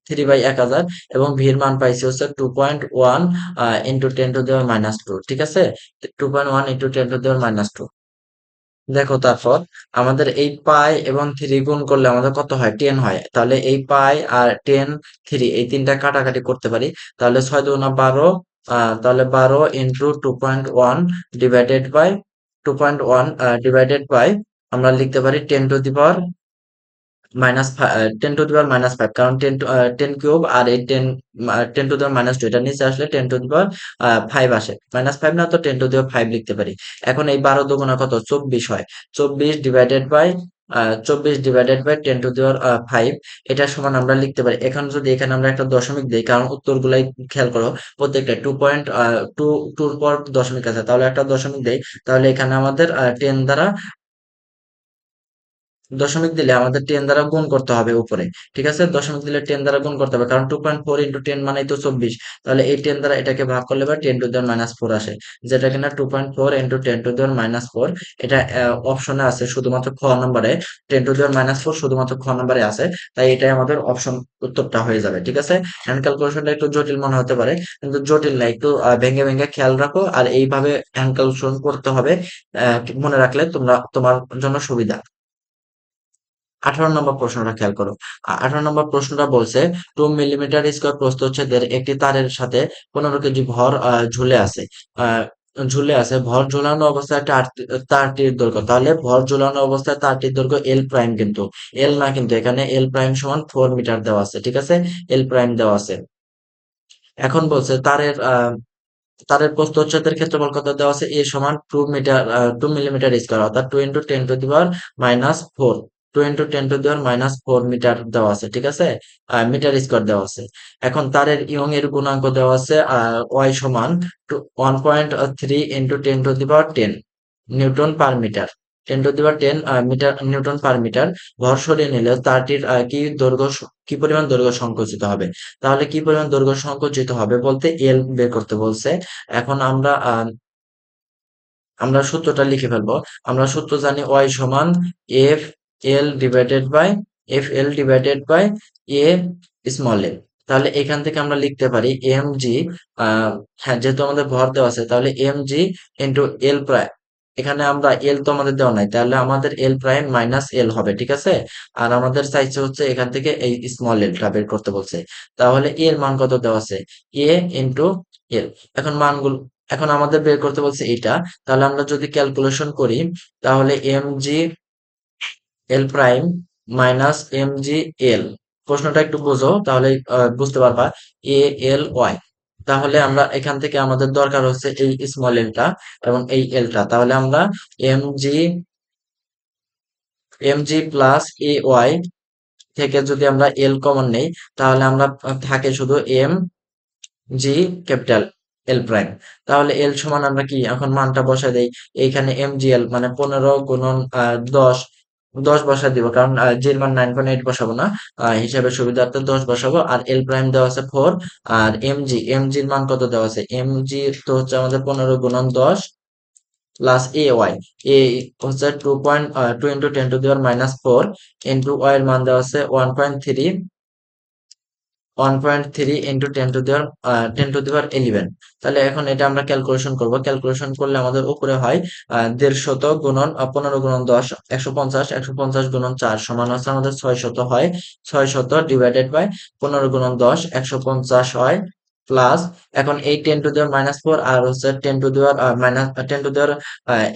3/1000, এবং ভি এর মান পাইছি হচ্ছে 2.1 ইন্টু 10⁻²। ঠিক আছে, 2.1 ইন্টু 10⁻²। দেখো তারপর আমাদের এই পাই এবং থ্রি গুণ করলে আমাদের কত হয়? 10 হয়। তাহলে এই পাই আর 10, থ্রি, এই তিনটা কাটাকাটি করতে পারি। তাহলে 6×2 = 12। তাহলে 12 ইন্টু 2.1 ডিভাইডেড বাই আমরা লিখতে পারি 10⁻⁻5, কারণ 10 কিউব আর এই 10⁻², এটা নিচে আসলে 10⁻5 আসে। -5 না, তো 10⁻5 লিখতে পারি। এখন এই 12 × 2 = কত? 24 হয়। 24 ডিভাইডেড বাই 10⁻5, এটা সমান আমরা লিখতে পারি। এখন যদি এখানে আমরা একটা দশমিক দিই, কারণ উত্তরগুলাই খেয়াল করো, প্রত্যেকটা 2.2 পর দশমিক আছে, তাহলে একটা দশমিক দেই। তাহলে এখানে আমাদের 10 দ্বারা দশমিক দিলে আমাদের 10 দ্বারা গুণ করতে হবে উপরে। ঠিক আছে, দশমিক দিলে 10 দ্বারা গুণ করতে হবে, কারণ 2.4 ইন্টু 10 মানেই তো 24। তাহলে এই 10 দ্বারা এটাকে ভাগ করলে বা 10⁻⁻4 আসে, যেটা কিনা 2.4 ইন্টু 10⁻⁴। এটা অপশনে আছে শুধুমাত্র খ নম্বরে। 10⁻⁴ শুধুমাত্র খ নম্বরে আছে, তাই এটাই আমাদের অপশন উত্তরটা হয়ে যাবে। ঠিক আছে, হ্যান্ড ক্যালকুলেশনটা একটু জটিল মনে হতে পারে, কিন্তু জটিল না। একটু ভেঙে ভেঙে খেয়াল রাখো, আর এইভাবে হ্যান্ড ক্যালকুলেশন করতে হবে। মনে রাখলে তোমার জন্য সুবিধা। 18 নম্বর প্রশ্নটা খেয়াল করো। 18 নম্বর প্রশ্নটা বলছে 2 মিলিমিটার প্রস্থচ্ছেদের একটি তারের সাথে 15 কেজি ভর আহ ঝুলে আছে। ভর ঝুলানো অবস্থায় তারটির দৈর্ঘ্য, তাহলে ভর ঝুলানো অবস্থায় তারটির দৈর্ঘ্য এল প্রাইম, কিন্তু এল না, কিন্তু এখানে এল প্রাইম সমান 4 মিটার দেওয়া আছে। ঠিক আছে, এল প্রাইম দেওয়া আছে। এখন বলছে তারের প্রস্থচ্ছেদের ক্ষেত্রফল কত দেওয়া আছে? এ সমান 2 মিলিমিটার স্কোয়ার, অর্থাৎ 2 × 10⁻⁴, 2 × 10⁻⁴ মিটার দেওয়া আছে। ঠিক আছে, মিটার স্কোয়ার দেওয়া আছে। এখন তারের ইয়ং এর গুণাঙ্ক দেওয়া আছে ওয়াই সমান 1.3 × 10⁻10 newton per metre, 10⁻10 metre newton per metre. ভর সরিয়ে নিলে তারটির কি পরিমাণ দৈর্ঘ্য সংকুচিত হবে? তাহলে কি পরিমাণ দৈর্ঘ্য সংকুচিত হবে বলতে এল বের করতে বলছে। এখন আমরা সূত্রটা লিখে ফেলবো। আমরা সূত্র জানি ওয়াই সমান F L divided by A small L. তাহলে এখান থেকে আমরা লিখতে পারি এম জি, হ্যাঁ, যেহেতু আমাদের ভর দেওয়া আছে, তাহলে M G into L prime. এখানে আমরা এল তো আমাদের দেওয়া নাই, তাহলে আমাদের এল প্রাইম মাইনাস এল হবে। ঠিক আছে, আর আমাদের চাইছে হচ্ছে এখান থেকে এই স্মল এলটা বের করতে বলছে। তাহলে এর মান কত দেওয়া আছে? এ ইন্টু এল। এখন মানগুলো এখন আমাদের বের করতে বলছে এটা। তাহলে আমরা যদি ক্যালকুলেশন করি, তাহলে এম জি এল প্রাইম মাইনাস এম জি এল, প্রশ্নটা একটু বোঝো, তাহলে বুঝতে পারবা। এ এল ওয়াই, তাহলে আমরা এখান থেকে আমাদের দরকার হচ্ছে এই স্মল এলটা এবং এই এলটা। তাহলে আমরা M G M G plus A Y থেকে যদি আমরা এল কমন নেই, তাহলে আমরা থাকে শুধু M G capital L prime. তাহলে এল সমান আমরা কি এখন মানটা বসাই দেই, এইখানে এমজিএল মানে 15 গুণন 10, 10 বসাই দিব, কারণ জি এর মান 9.8 বসাবো না, হিসাবে সুবিধার্থে 10 বসাবো। আর এল প্রাইম দেওয়া আছে 4, আর এমজির মান কত দেওয়া আছে, এমজি তো হচ্ছে আমাদের 15 গুণন 10 প্লাস এ ওয়াই, এ হচ্ছে 2 into 10 to the power minus 4 into Y এর মান দেওয়া আছে 1.3, 1.3 ইন্টু 10 টু দি পাওয়ার 11। তাহলে এখন এটা আমরা ক্যালকুলেশন করব, ক্যালকুলেশন করলে আমাদের উপরে হয় 150 গুণন 15 গুণন 10 150, 150 গুণন 4 সমান হচ্ছে আমাদের 600 হয়, 600 ডিভাইডেড বাই 15 গুণন 10 150 হয়, প্লাস এখন এই 10 টু দি পাওয়ার -4 আর হচ্ছে 10 টু দি পাওয়ার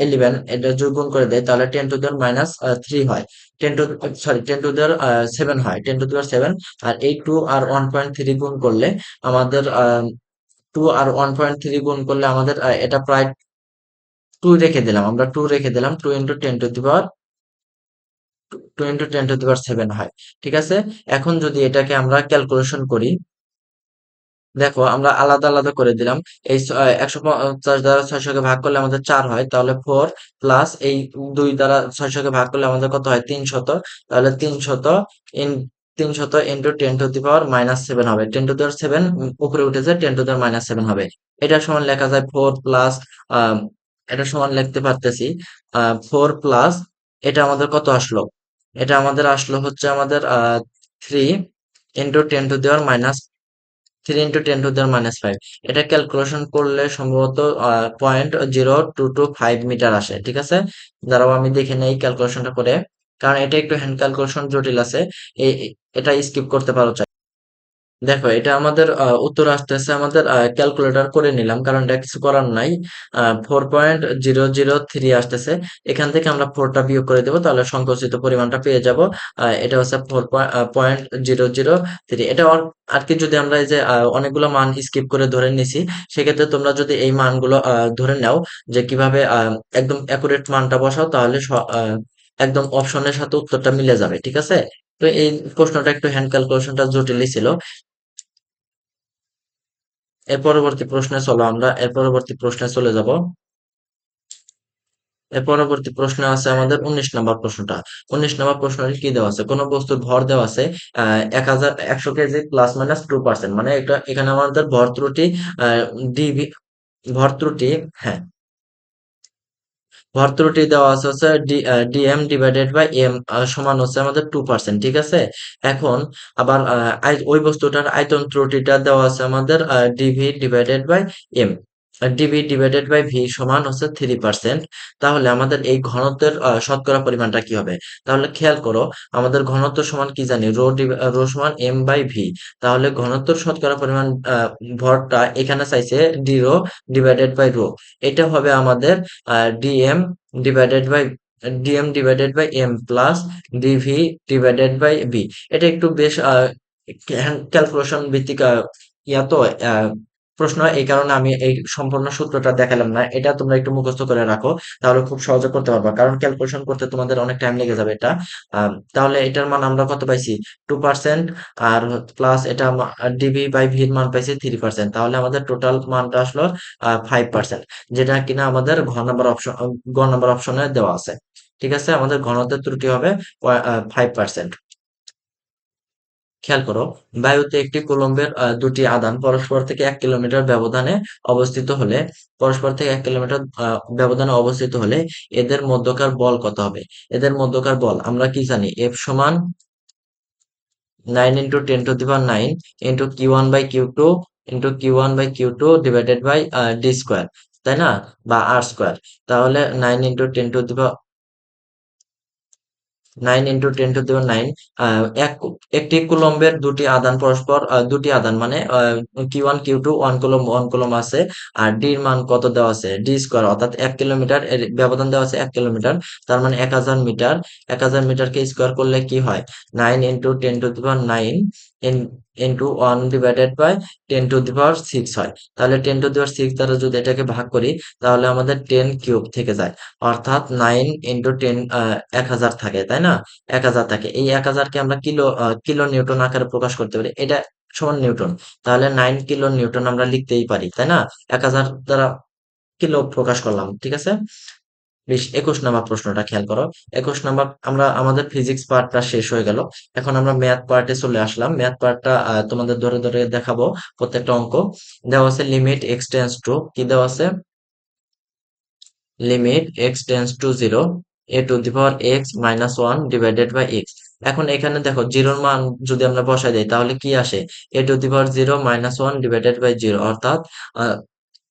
11 এটা যোগ গুণ করে দেয়, তাহলে 10 টু দি পাওয়ার -3 হয়, 10 টু দি পাওয়ার 7 হয়, 10 টু দি পাওয়ার 7। আর এই 2 আর 1.3 গুণ করলে আমাদের 2 আর 1.3 গুণ করলে আমাদের এটা প্রায় 2 রেখে দিলাম, আমরা 2 রেখে দিলাম, 2 ইন্টু 10 টু দি পাওয়ার 7 হয়। ঠিক আছে, এখন যদি এটাকে আমরা ক্যালকুলেশন করি, দেখো আমরা আলাদা আলাদা করে দিলাম। এই 150 দ্বারা 600 কে ভাগ করলে আমাদের 4 হয়, তাহলে 4 প্লাস এই 2 দ্বারা 600 কে ভাগ করলে আমাদের কত হয় 300, তাহলে 300 ইন 300 ইন্টু 10 টু দি পাওয়ার -7 হবে, 10 টু দি পাওয়ার 7 উপরে উঠেছে, 10 টু দি পাওয়ার -7 হবে। এটা সমান লেখা যায় 4 প্লাস, এটা সমান লিখতে পারতেছি 4 প্লাস, এটা আমাদের কত আসলো, এটা আমাদের আসলো হচ্ছে আমাদের 3 into 10 to the power -3 into 10 to the power -5। এটা ক্যালকুলেশন করলে সম্ভবত 0.0225 মিটার আসে। ঠিক আছে, দাঁড়াও আমি দেখে নেই ক্যালকুলেশনটা করে, কারণ এটা একটু হ্যান্ড ক্যালকুলেশন জটিল আছে, এটা স্কিপ করতে পারো। দেখো এটা আমাদের উত্তর আসতেছে, আমাদের ক্যালকুলেটর করে নিলাম কারণ এটা কিছু করার নাই, 4.003 আসতেছে। এখান থেকে আমরা 4টা বিয়োগ করে দেবো, তাহলে সংকুচিত পরিমাণটা পেয়ে যাব। এটা হচ্ছে 4.003। এটা আর কি, যদি আমরা এই যে অনেকগুলো মান স্কিপ করে ধরে নিছি, সেক্ষেত্রে তোমরা যদি এই মানগুলো ধরে নাও যে কিভাবে একদম অ্যাকুরেট মানটা বসাও, তাহলে একদম অপশনের সাথে উত্তরটা মিলে যাবে। ঠিক আছে, তো এই প্রশ্নটা একটু হ্যান্ড ক্যালকুলেশনটা জটিলই ছিল। এর পরবর্তী প্রশ্নে চলে যাব। এর পরবর্তী প্রশ্ন আছে আমাদের 19 নম্বর প্রশ্নটা। 19 নম্বর প্রশ্নটি কি দেওয়া আছে, কোন বস্তুর ভর দেওয়া আছে 100 কেজি প্লাস মাইনাস 2%, মানে এটা এখানে আমাদের ভর ত্রুটি ডিভি, ভর ত্রুটি, হ্যাঁ, ভর ত্রুটি দেওয়া আছে হচ্ছে ডিএম ডিভাইডেড বাই এম সমান হচ্ছে আমাদের 2%। ঠিক আছে, এখন আবার ওই বস্তুটার আয়তন ত্রুটিটা দেওয়া আছে আমাদের dV divided by M, dV divided by V সমান হচ্ছে 3%। তাহলে আমাদের এই ঘনত্বের শতকরা পরিমাণটা কি হবে, তাহলে খেয়াল করো, আমাদের ঘনত্ব সমান কি জানি, রো সমান এম বাই ভি। তাহলে ঘনত্বের শতকরা পরিমাণ ভরটা এখানে চাইছে D rho divided by rho, এটা হবে আমাদের dM divided by M plus dV divided by B. এটা একটু বেশ ক্যালকুলেশন ভিত্তিক তো প্রশ্ন, এই কারণে আমি এই সম্পূর্ণ সূত্রটা দেখালাম না, এটা তোমরা একটু মুখস্থ করে রাখো, তাহলে খুব সহজে করতে পারবা, কারণ ক্যালকুলেশন করতে তোমাদের অনেক টাইম লেগে যাবে এটা। তাহলে এটার মান আমরা কত পাইছি 2%, আর প্লাস এটা ডিভি বাই ভির মান পাইছি 3%, তাহলে আমাদের টোটাল মানটা আসলো 5%, যেটা কিনা আমাদের ঘ নাম্বার অপশনে দেওয়া আছে। ঠিক আছে, আমাদের ঘনত্বের ত্রুটি হবে 5%। খেয়াল করো, বায়ুতে একটি কুলম্বের দুটি আধান পরস্পর থেকে 1 কিলোমিটার ব্যবধানে অবস্থিত হলে, এদের মধ্যকার বল কত হবে। এদের মধ্যকার বল আমরা কি জানি, এফ সমান 9 into 10 to the power 9 into Q1/Q2 into Q1/Q2 divided by D square, তাই না, বা আর স্কোয়ার। তাহলে 9 ইন্টু 10 টু দি পাওয়ার 9 একটি কুলম্বের দুটি আধান পরস্পর, দুটি আধান মানে Q1 Q2 1 কুলম্ব আছে, আর ডি এর মান কত দেওয়া আছে, ডি স্কোয়ার, অর্থাৎ 1 কিলোমিটার এর ব্যবধান দেওয়া আছে 1 কিলোমিটার, তার মানে 1000 মিটার। 1000 মিটারকে স্কোয়ার করলে কি হয়, 9 into 10 to the power 9 into 1 divided by 10 to the power 6 হয়। তাহলে 10 টু দি পাওয়ার 6 দ্বারা যদি এটাকে ভাগ করি, তাহলে আমাদের 10³ থেকে যায়, অর্থাৎ 9 ইন্টু 10 1000 থাকে, তাই না, 1000 থাকে। এই 1000কে আমরা কিলো নিউটন আকারে প্রকাশ করতে পারি। এটা সমান নিউটন। তাহলে 9 কিলো নিউটন আমরা লিখতেই পারি, তাই না? 1000 দ্বারা কিলো প্রকাশ করলাম, ঠিক আছে? 21 নাম্বার প্রশ্নটা খেয়াল করো। 21 নাম্বার, আমরা আমাদের ফিজিক্স পার্টটা শেষ হয়ে গেল। এখন আমরা ম্যাথ পার্টে চলে আসলাম। ম্যাথ পার্টটা তোমাদের ধরে ধরে দেখাবো প্রত্যেকটা অঙ্ক। দেওয়া আছে লিমিট এক্স টেন্স টু, কি দেওয়া আছে? Limit x tends to zero A to the power x minus one divided by x. এখন এখানে দেখো জিরোর মান যদি আমরা বসাই দিই তাহলে কি আসে? A to the power zero minus one divided by zero, অর্থাৎ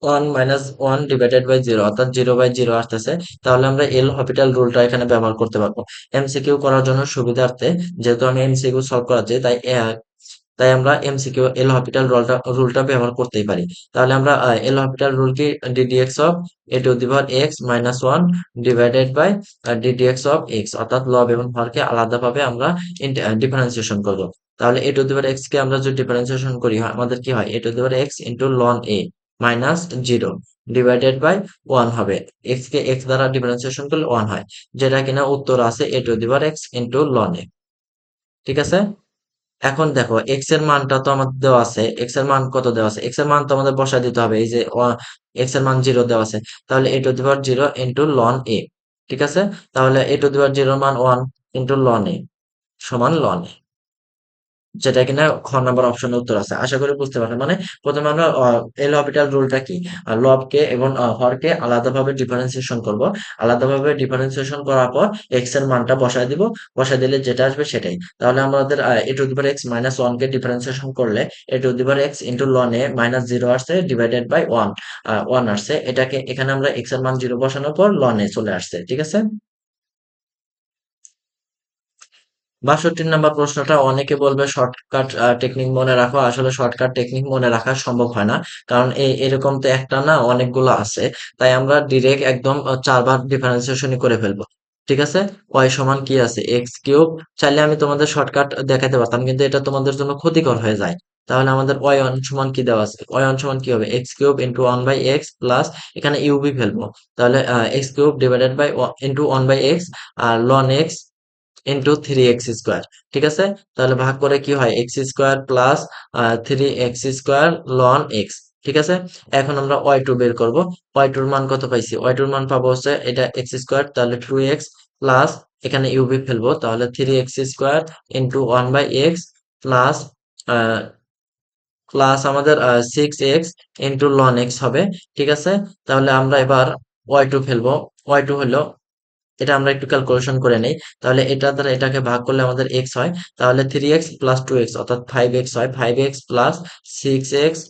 one minus one divided by zero, অর্থাৎ জিরো বাই জিরো আসতেছে। তাহলে আমরা এল হপিটাল রুলটা এখানে ব্যবহার করতে পারবো এমসিকিউ করার জন্য সুবিধার্থে। যেহেতু আমি এমসিকিউ সলভ করাচ্ছি, তাই আমরা এমসিকিউ এল হপিটাল রুলটা ব্যবহার করতেই পারি। তাহলে আমরা এল হপিটাল রুল কি, d dx of A to the power x minus one divided by ddx of x, অর্থাৎ লব এবং হরকে আলাদাভাবে আমরা ডিফারেন্সিয়েশন করবো। তাহলে A to the power X কে আমরা যদি ডিফারেন্সিয়েশন করি, আমাদের কি হয়? A to the power X into ln A minus zero divided by one হবে। এক্স কে এক্স দ্বারা ডিফারেন্সিয়েশন করলে ওয়ান হয়, যেটা কিনা উত্তর আছে A to the power X into ln A, ঠিক আছে? এখন দেখো এক্স এর মানটা তো আমাদের দেওয়া আছে, এক্স এর মান কত দেওয়া আছে? এক্স এর মান তো আমাদের বসায় দিতে হবে, এই যে এক্স এর মান জিরো দেওয়া আছে। তাহলে A to the power zero into ln A, ঠিক আছে? তাহলে এ টু দি পাওয়ার জিরোর মান ওয়ান ইন্টু লন এ সমান লন এ, যেটা কিনা খ নাম্বার অপশনের উত্তর আছে। আশা করি বুঝতে পারবেন। মানে প্রথমে আমরা এল হপিটাল রুলটা কি, লবকে এবং হরকে আলাদাভাবে ডিফারেন্সিয়েশন করব। আলাদাভাবে ডিফারেন্সিয়েশন করার পর এক্স এর মানটা বসায় দিব। বসায় দিলে যেটা আসবে সেটাই। তাহলে আমাদের A to the power x minus one কে ডিফারেন্সিয়েশন করলে A to the power X into ln A minus zero আসছে ডিভাইডেড বাই ওয়ান, ওয়ান আসছে। এটাকে এখানে আমরা এক্স এর মান জিরো বসানোর পর লন এ চলে আসছে, ঠিক আছে? ৬২ নাম্বার প্রশ্নটা, অনেকে বলবে শর্টকাট টেকনিক মনে রাখো। আসলে শর্টকাট টেকনিক মনে রাখা সম্ভব হয় না, কারণ এরকম তো একটা না, অনেকগুলো আছে। তাই আমরা ডিরেক্ট একদম 4 বার ডিফারেন্সিয়েশনই করে ফেলবো, ঠিক আছে? ওয়াই সমান কি আছে? X cube. চাইলে আমি তোমাদের শর্টকাট দেখাতে পারতাম, কিন্তু এটা তোমাদের জন্য ক্ষতিকর হয়ে যায়। তাহলে আমাদের ওয়াই ওয়ান সমান কি দেওয়া আছে? ওয়াই ওয়ান সমান কি হবে? X cube into one by x plus, এখানে ইউবি ফেলবো। তাহলে x cube divided by into one by x আর ln x into three x square, ঠিক আছে? তাহলে ভাগ করে কি হয়? X square plus three x square ln x, ঠিক আছে? এখন আমরা ওয়াই টু বের করবো। ওয়াই টুর মান কত পাইছি? ওয়াই টুর মান পাবো হচ্ছে এটা এক্স স্কোয়ার, তাহলে টু এক্স প্লাস, এখানে ইউবি ফেলবো, তাহলে three x square into one by x plus plus আমাদের six x into ln X হবে, ঠিক আছে? তাহলে আমরা এবার ওয়াই টু ফেলবো। ওয়াই টু হলো, এটা আমরা একটু ক্যালকুলেশন করে নেই। তাহলে এটা দ্বারা এটাকে ভাগ করলে আমাদের এক্স হয়। তাহলে three x plus two x অর্থাৎ ফাইভ এক্স হয়। Five x plus six x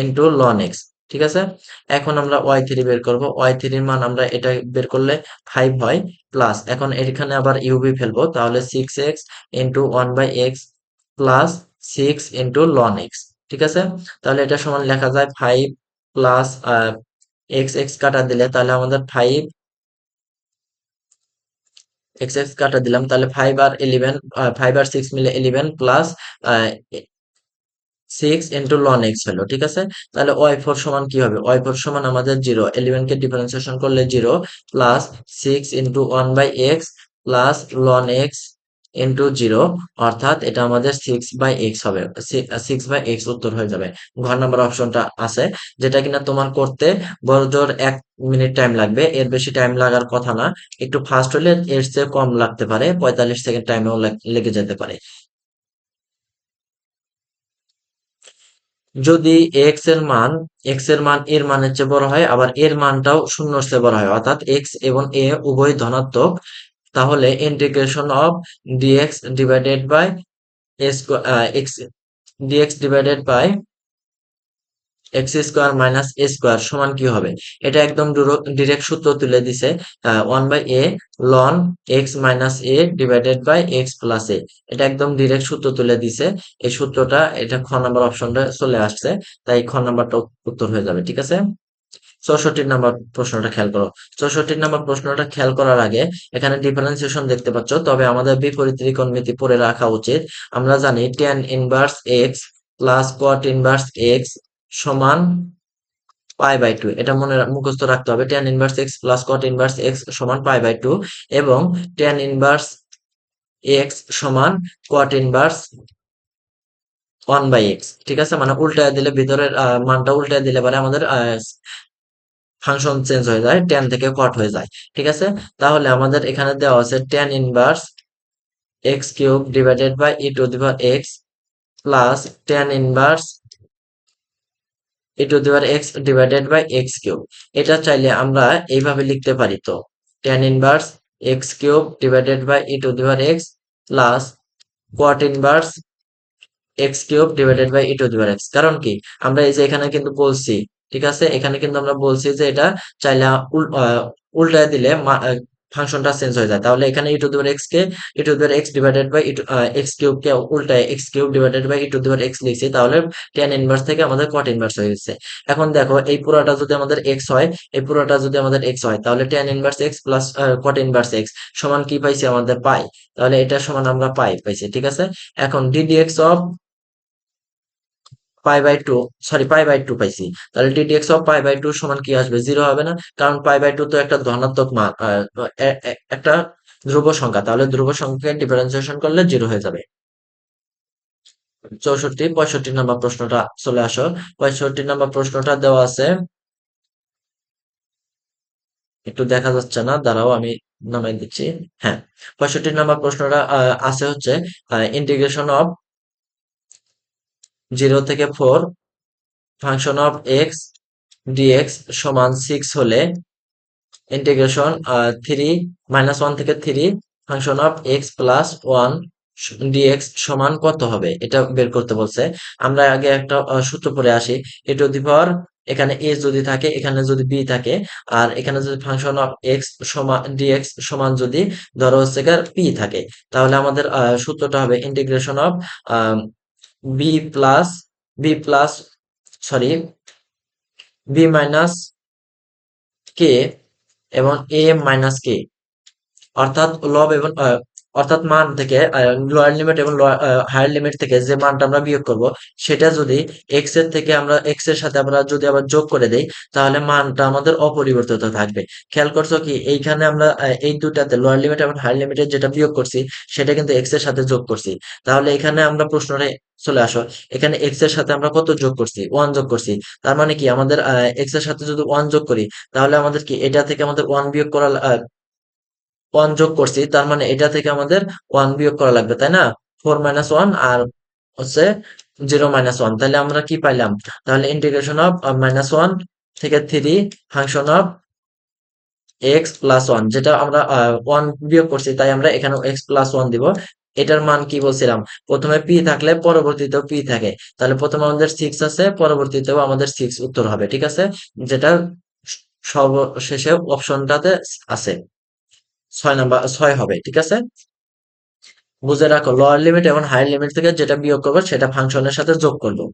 into ln x, ঠিক আছে? এখন আমরা ওয়াই থ্রি বের করবো। ওয়াই থ্রির মান আমরা এটা বের করলে ফাইভ হয়, প্লাস এখন এখানে আবার ইউবি ফেলবো। তাহলে six x into one by x plus six into ln x, ঠিক আছে? তাহলে এটা সমান লেখা যায় ফাইভ প্লাস এক্স এক্স কাটা দিলে তাহলে আমাদের ফাইভ এক্স এক্স কাটা দিলাম, তাহলে ফাইভ আর ইলেভেন, ফাইভ আর সিক্স মিলে eleven plus six into ln x হলো, ঠিক আছে? তাহলে ওয়াই ফোর সমান কি হবে? ওয়াই ফোর সমান আমাদের জিরো, ইলেভেন কে ডিফারেন্সিয়েশন করলে zero plus six into one by x plus ln x into zero, অর্থাৎ এটা আমাদের সিক্স বাই এক্স হবে। সিক্স বাই এক্স উত্তর হয়ে যাবে। ঘর নাম্বার অপশনটা আছে, যেটা কিনা তোমার করতে বড়জোর 1 মিনিট টাইম লাগবে, এর বেশি টাইম লাগার কথা না। একটু ফাস্ট হলে এর চেয়ে কম লাগতে পারে, 45 সেকেন্ড টাইমেও লেগে যেতে পারে। যদি এক্স এর মান এর মানের চেয়ে বড় হয়, আবার এর মানটাও শূন্যর চেয়ে বড় হয়, অর্থাৎ এক্স এবং এ উভয় ধনাত্মক, তাহলে integration of dx divided by X dx divided by X square minus A square সমান কি হবে? এটা একদম ডিরেক্ট সূত্র তুলে দিছে, one by A ln X minus A divided by x plus A. এটা একদম ডিরেক্ট সূত্র তুলে দিছে। এই সূত্রটা, এটা খ নাম্বার অপশনটা চলে আসছে, তাই খ নাম্বারটা উত্তর হয়ে যাবে, ঠিক আছে? ৬৪ নাম্বার প্রশ্নটা খেয়াল করো। ৬৪ নাম্বার প্রশ্নটা খেয়াল করার আগে এখানে ডিফারেন্সিয়েশন দেখতে পাচ্ছ, তবে আমাদের বিপরীত ত্রিকোণমিতি পড়ে রাখা উচিত। আমরা জানি tan inverse x plus cot inverse x সমান পাই বাই টু। এটা মুখস্থ রাখতে হবে। tan inverse x plus cot inverse x সমান পাই বাই টু, এবং tan ইনভার্স এক্স সমান cot ইনভার্স 1/x, ঠিক আছে, মানে উল্টায় দিলে ভিতরের মানটা উল্টায় দিলে পরে আমাদের ফাংশন চেঞ্জ হয়ে যায়, tan থেকে cot হয়ে যায়, ঠিক আছে। তাহলে আমাদের এখানে দেওয়া আছে tan inverse x cube divided by e to the power x plus tan inverse e to the power x divided by x cube. এটা চাইলে আমরা এইভাবে লিখতে পারি, তো tan inverse x cube divided by e to the power x plus cot inverse x cube divided by E to the power x. কারণ কি, আমরা এই যে এখানে কিন্তু বলছি, ঠিক আছে, এখানে কিন্তু আমরা বলছি যে এটা চাইলে উল্টায় দিলে ফাংশনটা চেঞ্জ হয়ে যায়। তাহলে এখানে E to the power X কে E to the power X divided by X cube কে উল্টায় X cube divided by E to the power X লিখছি, তাহলে tan ইনভার্স থেকে আমাদের cot ইনভার্স হয়ে গেছে। এখন দেখো, এই পুরোটা যদি আমাদের এক্স হয়, এই পুরোটা যদি আমাদের এক্স হয়, তাহলে tan inverse x plus cot inverse x সমান কি পাইছি আমাদের পাই। তাহলে এটা সমান আমরা পাই পাইছি, ঠিক আছে। এখন ddx of pi by two, sorry pi by two পাইছি। তাহলে ddx of pi by two সমান কি আসবে, জিরো হবে না? কারণ পাই বাই টু তো একটা ধনাত্মক মান, একটা ধ্রুব সংখ্যা, তাহলে ধ্রুব সংখ্যাকে ডিফারেন্সিয়েশন করলে জিরো হয়ে যাবে। 65 নম্বর প্রশ্নটা চলে আসো। 65 নম্বর প্রশ্নটা দেওয়া আছে, একটু দেখা যাচ্ছে না, দাঁড়াও আমি নামাই দিচ্ছি। হ্যাঁ, 65 নম্বর প্রশ্নটা আছে হচ্ছে ইন্টিগ্রেশন অফ 0 থেকে 4 ফাংশন অফ এক্স ডিএক্স সমান 6 হলে ইন্টিগ্রেশন 3 - 1 থেকে 3 function of x plus 1 dx সমান কত হবে, এটা বের করতে বলছে। আমরা আগে একটা সূত্র পড়ে আসি। এ টু দি পাওয়ার, এখানে এ যদি থাকে, এখানে যদি বি থাকে, আর এখানে যদি ফাংশন অফ এক্স সমান ডিএক্স সমান যদি ধরো হচ্ছে পি থাকে, তাহলে আমাদের সূত্রটা হবে integration of B plus B plus sorry B minus কে এবং এ মাইনাস কে, অর্থাৎ লব এবং অর্থাৎ মান থেকে লোয়ার লিমিট এবং হায়ার লিমিট থেকে যে মানটা আমরা বিয়োগ করব, সেটা যদি এক্স এর থেকে আমরা এক্স এর সাথে আমরা যদি আবার যোগ করে দেই, তাহলে মানটা আমাদের অপরিবর্তিত থাকবে। খেয়াল করছো কি, এইখানে আমরা এই দুটাতে লোয়ার লিমিট এবং হায়ার লিমিটের যেটা বিয়োগ করছি, সেটা কিন্তু এক্স এর সাথে যোগ করছি। তাহলে এখানে আমরা প্রশ্নটা চলে আসো, এখানে এক্স এর সাথে আমরা কত যোগ করছি, ওয়ান যোগ করছি। তার মানে কি, আমাদের এক্স এর সাথে যদি ওয়ান যোগ করি, তাহলে আমাদের কি এটা থেকে আমাদের ওয়ান বিয়োগ করা, ওয়ান যোগ করছি, তার মানে এটা থেকে আমাদের ওয়ান বিয়োগ করা লাগবে, তাই না? 4 - 1 আর হচ্ছে 0 - 1, তাহলে আমরা কি পাইলাম? তাহলে ইন্টিগ্রেশন অফ -1 থেকে 3 function of x plus one, যেটা আমরা ওয়ান বিয়োগ করছি, তাই আমরা এখানে এক্স প্লাস ওয়ান দিব। এটার মান কি বলছিলাম, প্রথমে পি থাকলে পরবর্তীতেও পি থাকে, তাহলে প্রথমে আমাদের সিক্স আছে, পরবর্তীতেও আমাদের সিক্স উত্তর হবে, ঠিক আছে, যেটা সর্বশেষে অপশনটাতে আছে। 6 হবে, ঠিক আছে। বুঝে রাখো, লোয়ার লিমিট এবং হায়ার লিমিট থেকে যেটা বিয়োগ করবো সেটা ফাংশনের সাথে যোগ করবো,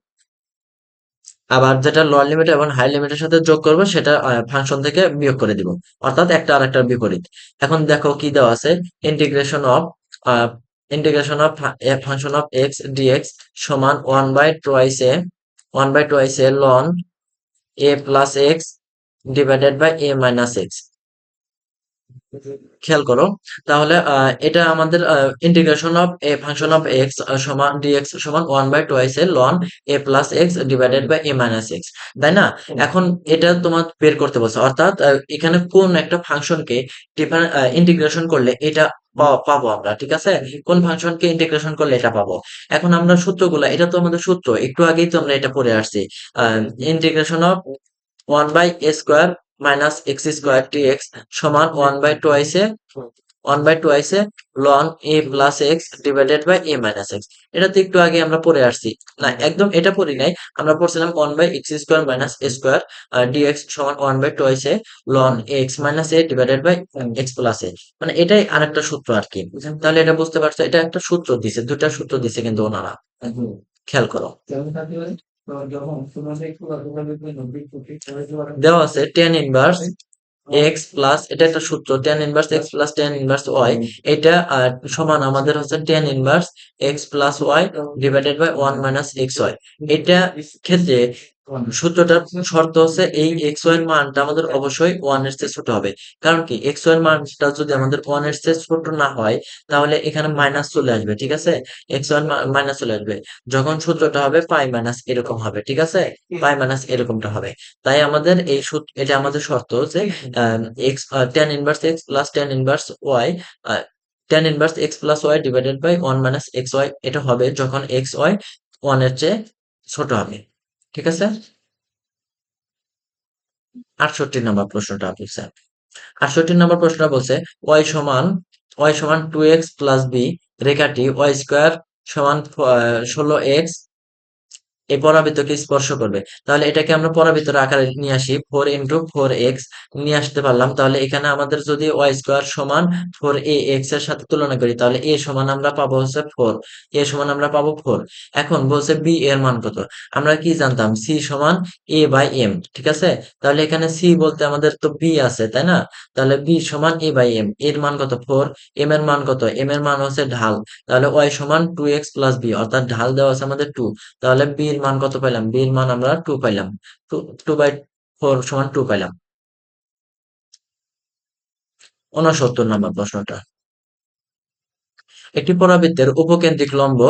আবার যেটা লোয়ার লিমিট এবং হায়ার লিমিটের সাথে যোগ করবো সেটা ফাংশন থেকে বিয়োগ করে দিব, অর্থাৎ একটা আর একটার বিপরীত। এখন দেখো কি দেওয়া আছে, integration of integration of function of x dx সমান 1/2 ln A plus x divided by A minus x. খেয়াল করো, তাহলে এটা আমাদের integration of A function of x সমান ডিএক্স সমান 1/2 এর ln A plus x divided by A minus x, তাই না? এখন এটা তোমার বের করতে বলছে, অর্থাৎ এখানে কোন একটা ফাংশনকে ইন্টিগ্রেশন করলে এটা পাবো আমরা, ঠিক আছে, কোন ফাংশনকে ইন্টিগ্রেশন করলে এটা পাবো। এখন আমরা সূত্রগুলা, এটা তো আমাদের সূত্র, একটু আগেই তো আমরা এটা পড়ে আসছি। Integration of 1/a² minus x square dx সমান 1/2 ln A plus x divided by A minus x. এটা তো একটু আগে আমরা পড়ে আসছি, না একদম এটা পড়ি নাই, আমরা পড়ছিলাম 1/x² minus A square dx সমান 1/2 ln X minus A divided by x plus A, মানে এটাই আরেকটা সূত্র আর কি। তাহলে এটা বুঝতে পারছো, এটা একটা সূত্র দিছে, দুটা সূত্র দিছে কিন্তু ওনারা, খেয়াল করো। দেওয়া আছে tan ইনভার্স এক্স প্লাস, এটা একটা সূত্র, tan inverse x plus tan inverse Y, এটা সমান আমাদের হচ্ছে tan inverse x plus Y divided by 1 - x Y. এটা ক্ষেত্রে সূত্রটার শর্ত হচ্ছে এই এক্স ওয়াই এর মানটা আমাদের অবশ্যই ওয়ান এর চেয়ে ছোট হবে। কারণ কি এক্স ওয়াই এর মানটা যদি আমাদের ওয়ান এর চেয়ে ছোট না হয় তাহলে এখানে মাইনাস চলে আসবে, ঠিক আছে? এক্স ওয়াই মাইনাস চলে আসবে যখন সূত্রটা হবে পাই মাইনাস এরকম হবে, ঠিক আছে? পাই মাইনাস এরকমটা হবে। তাই আমাদের এই সূত্র, এটা আমাদের শর্ত যে x tan inverse x plus tan inverse Y, tan inverse x plus Y divided by one minus x Y, এটা হবে যখন এক্স ওয়াই ওয়ান এর চেয়ে ছোট হবে, ঠিক আছে? 68 নম্বর প্রশ্নটা বলছে, 68 নম্বর প্রশ্নটা বলছে y সমান 2x প্লাস বি রেখাটি y স্কোয়ার সমান 16x এই পরাবৃত্তকে স্পর্শ করবে। তাহলে এটাকে আমরা পরাবৃত্তের আকারে নিয়ে আসি, 4 × 4x নিয়ে আসতে পারলাম। তাহলে এখানে আমাদের যদি ওয়াই স্কোয়ার সমান 4ax এর সাথে তুলনা করি তাহলে a সমান আমরা পাবো হচ্ছে 4, a সমান আমরা পাবো 4। এখন বলছে b এর মান কত? আমরা কি জানতাম c সমান a/m, ঠিক আছে? তাহলে এখানে c বলতে আমাদের তো b আছে, তাই না? তাহলে b সমান a/m, এর মান কত 4, m এর মান কত? m এর মান হচ্ছে ঢাল। তাহলে y সমান 2x প্লাস b, অর্থাৎ ঢাল দেওয়া আছে আমাদের 2। তাহলে b এর মান কত পাইলাম? b এর মান আমরা 2 পাইলাম। 2/4 সমান 2 পাইলাম। 69 নম্বর প্রশ্নটা, একটি পরাবৃত্তের উপকেন্দ্রিক লম্ব,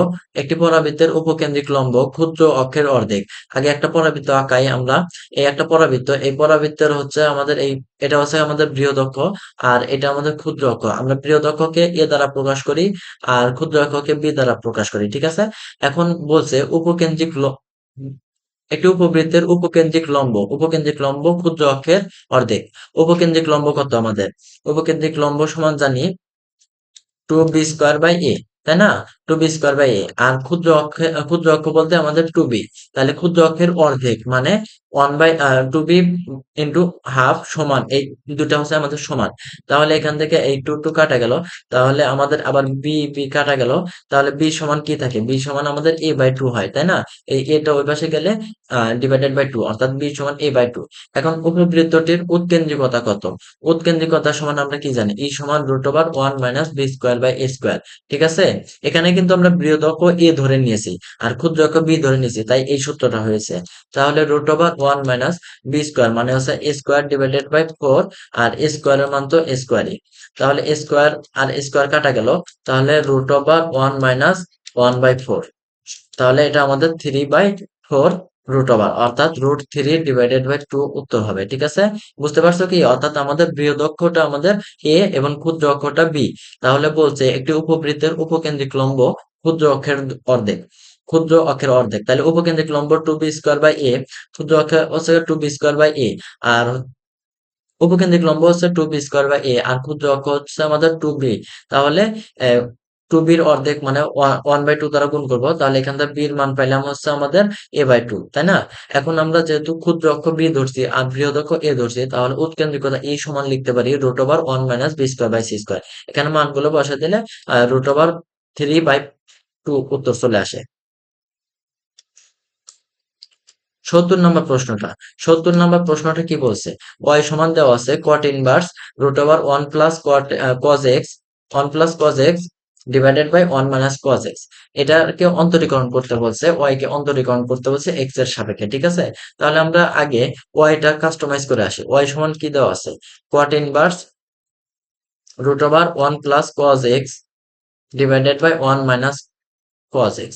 একটি পরাবৃত্তের উপকেন্দ্রিক লম্ব ক্ষুদ্র অক্ষের অর্ধেক। আগে একটা পরাবৃত্ত আঁকাই আমরা। এই একটা পরাবৃত্ত, এই পরাবৃত্তের হচ্ছে আমাদের এই, এটা হচ্ছে আমাদের বৃহৎ অক্ষ আর এটা আমাদের ক্ষুদ্র অক্ষ। আমরা বৃহৎ অক্ষকে এ দ্বারা প্রকাশ করি আর ক্ষুদ্র অক্ষকে বি দ্বারা প্রকাশ করি, ঠিক আছে? এখন বলছে উপকেন্দ্রিক একটি উপবৃত্তের উপকেন্দ্রিক লম্ব ক্ষুদ্র অক্ষের অর্ধেক। উপকেন্দ্রিক লম্ব কত আমাদের? উপকেন্দ্রিক লম্ব সমান জানি 2b² বাই a, তাই না? 2b² by a। আর ক্ষুদ্র অক্ষ বলতে আমাদের 2b। তাহলে ক্ষুদ্র অক্ষের অর্ধেক মানে 1/2b সমান, এই দুটা হচ্ছে আমাদের সমান। তাহলে এখান থেকে এই 2 কাটা গেল, তাহলে আমাদের আবার বি কাটা গেল। তাহলে বি সমান কি থাকে? বি সমান আমাদের a/2 হয়, তাই না? এই এটা ওই পাশে গেলে ডিভাইডেড বাই 2, অর্থাৎ বি সমান a/2। এখন উপবৃত্তটির উৎকেন্দ্রিকতা কত? উৎকেন্দ্রিকতা সমান আমরা কি জানি? ই সমান √1 মাইনাস b² বাই a², ঠিক আছে? এখানে কিন্তু আমরা বৃহৎ এ ধরে নিয়েছি আর ক্ষুদ্র বি ধরে নিয়েছি, তাই এই সূত্রটা হয়েছে। তাহলে √1 মাইনাস b² মানে হচ্ছে a² divided by 4, R a² এর মান তো a²ই। তাহলে a² আর a² কাটা গেল, তাহলে √1 মাইনাস 1/4। তাহলে এটা আমাদের 3/4 অর্থাৎ √3 ডিভাইডেড বাই 2 উত্তর হবে, ঠিক আছে? বুঝতে পারছো কি? অর্থাৎ আমাদের বৃহৎ অক্ষটা আমাদের এ এবং ক্ষুদ্র অক্ষটা বি। তাহলে বলছে একটি উপবৃত্তের উপকেন্দ্রিক লম্ব ক্ষুদ্র অক্ষের অর্ধেক, ক্ষুদ্র অক্ষের অর্ধেক। তাহলে উপকেন্দ্রিক লম্ব 2b²বাই a, ক্ষুদ্র অক্ষের হচ্ছে 2b²বাই a, আর উপকেন্দ্রিক লম্ব হচ্ছে 2b²বাই a, আর ক্ষুদ্র অক্ষ হচ্ছে আমাদের 2b। তাহলে 2b-র অর্ধেক মানে 1/2 দ্বারা গুণ করবো, তাহলে এখান থেকে b-র মান পাইলাম হচ্ছে আমাদের a/2, তাই না? এখন আমরা যেহেতু ক্ষুদ্র অক্ষ b ধরছি আর বৃহৎ অক্ষ a ধরছি, তাহলে উৎকেন্দ্রিকতা এই সমান লিখতে পারি √1 মাইনাস b²বাই c²। এখানে মানগুলো বসা দিলে √3/2 উত্তর চলে আসে। 70 নম্বর প্রশ্নটা কি বলছে? y সমান দেওয়া আছে cot inverse √1 plus cos x, 1 plus cos x divided by 1 minus cos x। এটাকে অন্তরীকরণ করতে বলছে, y কে অন্তরীকরণ করতে বলছে x এর সাপেক্ষে, ঠিক আছে? তাহলে আমরা আগে y টা কাস্টমাইজ করে আসি। y সমান কি দেওয়া আছে? cot inverse √1 plus cos x divided by 1 minus cos x,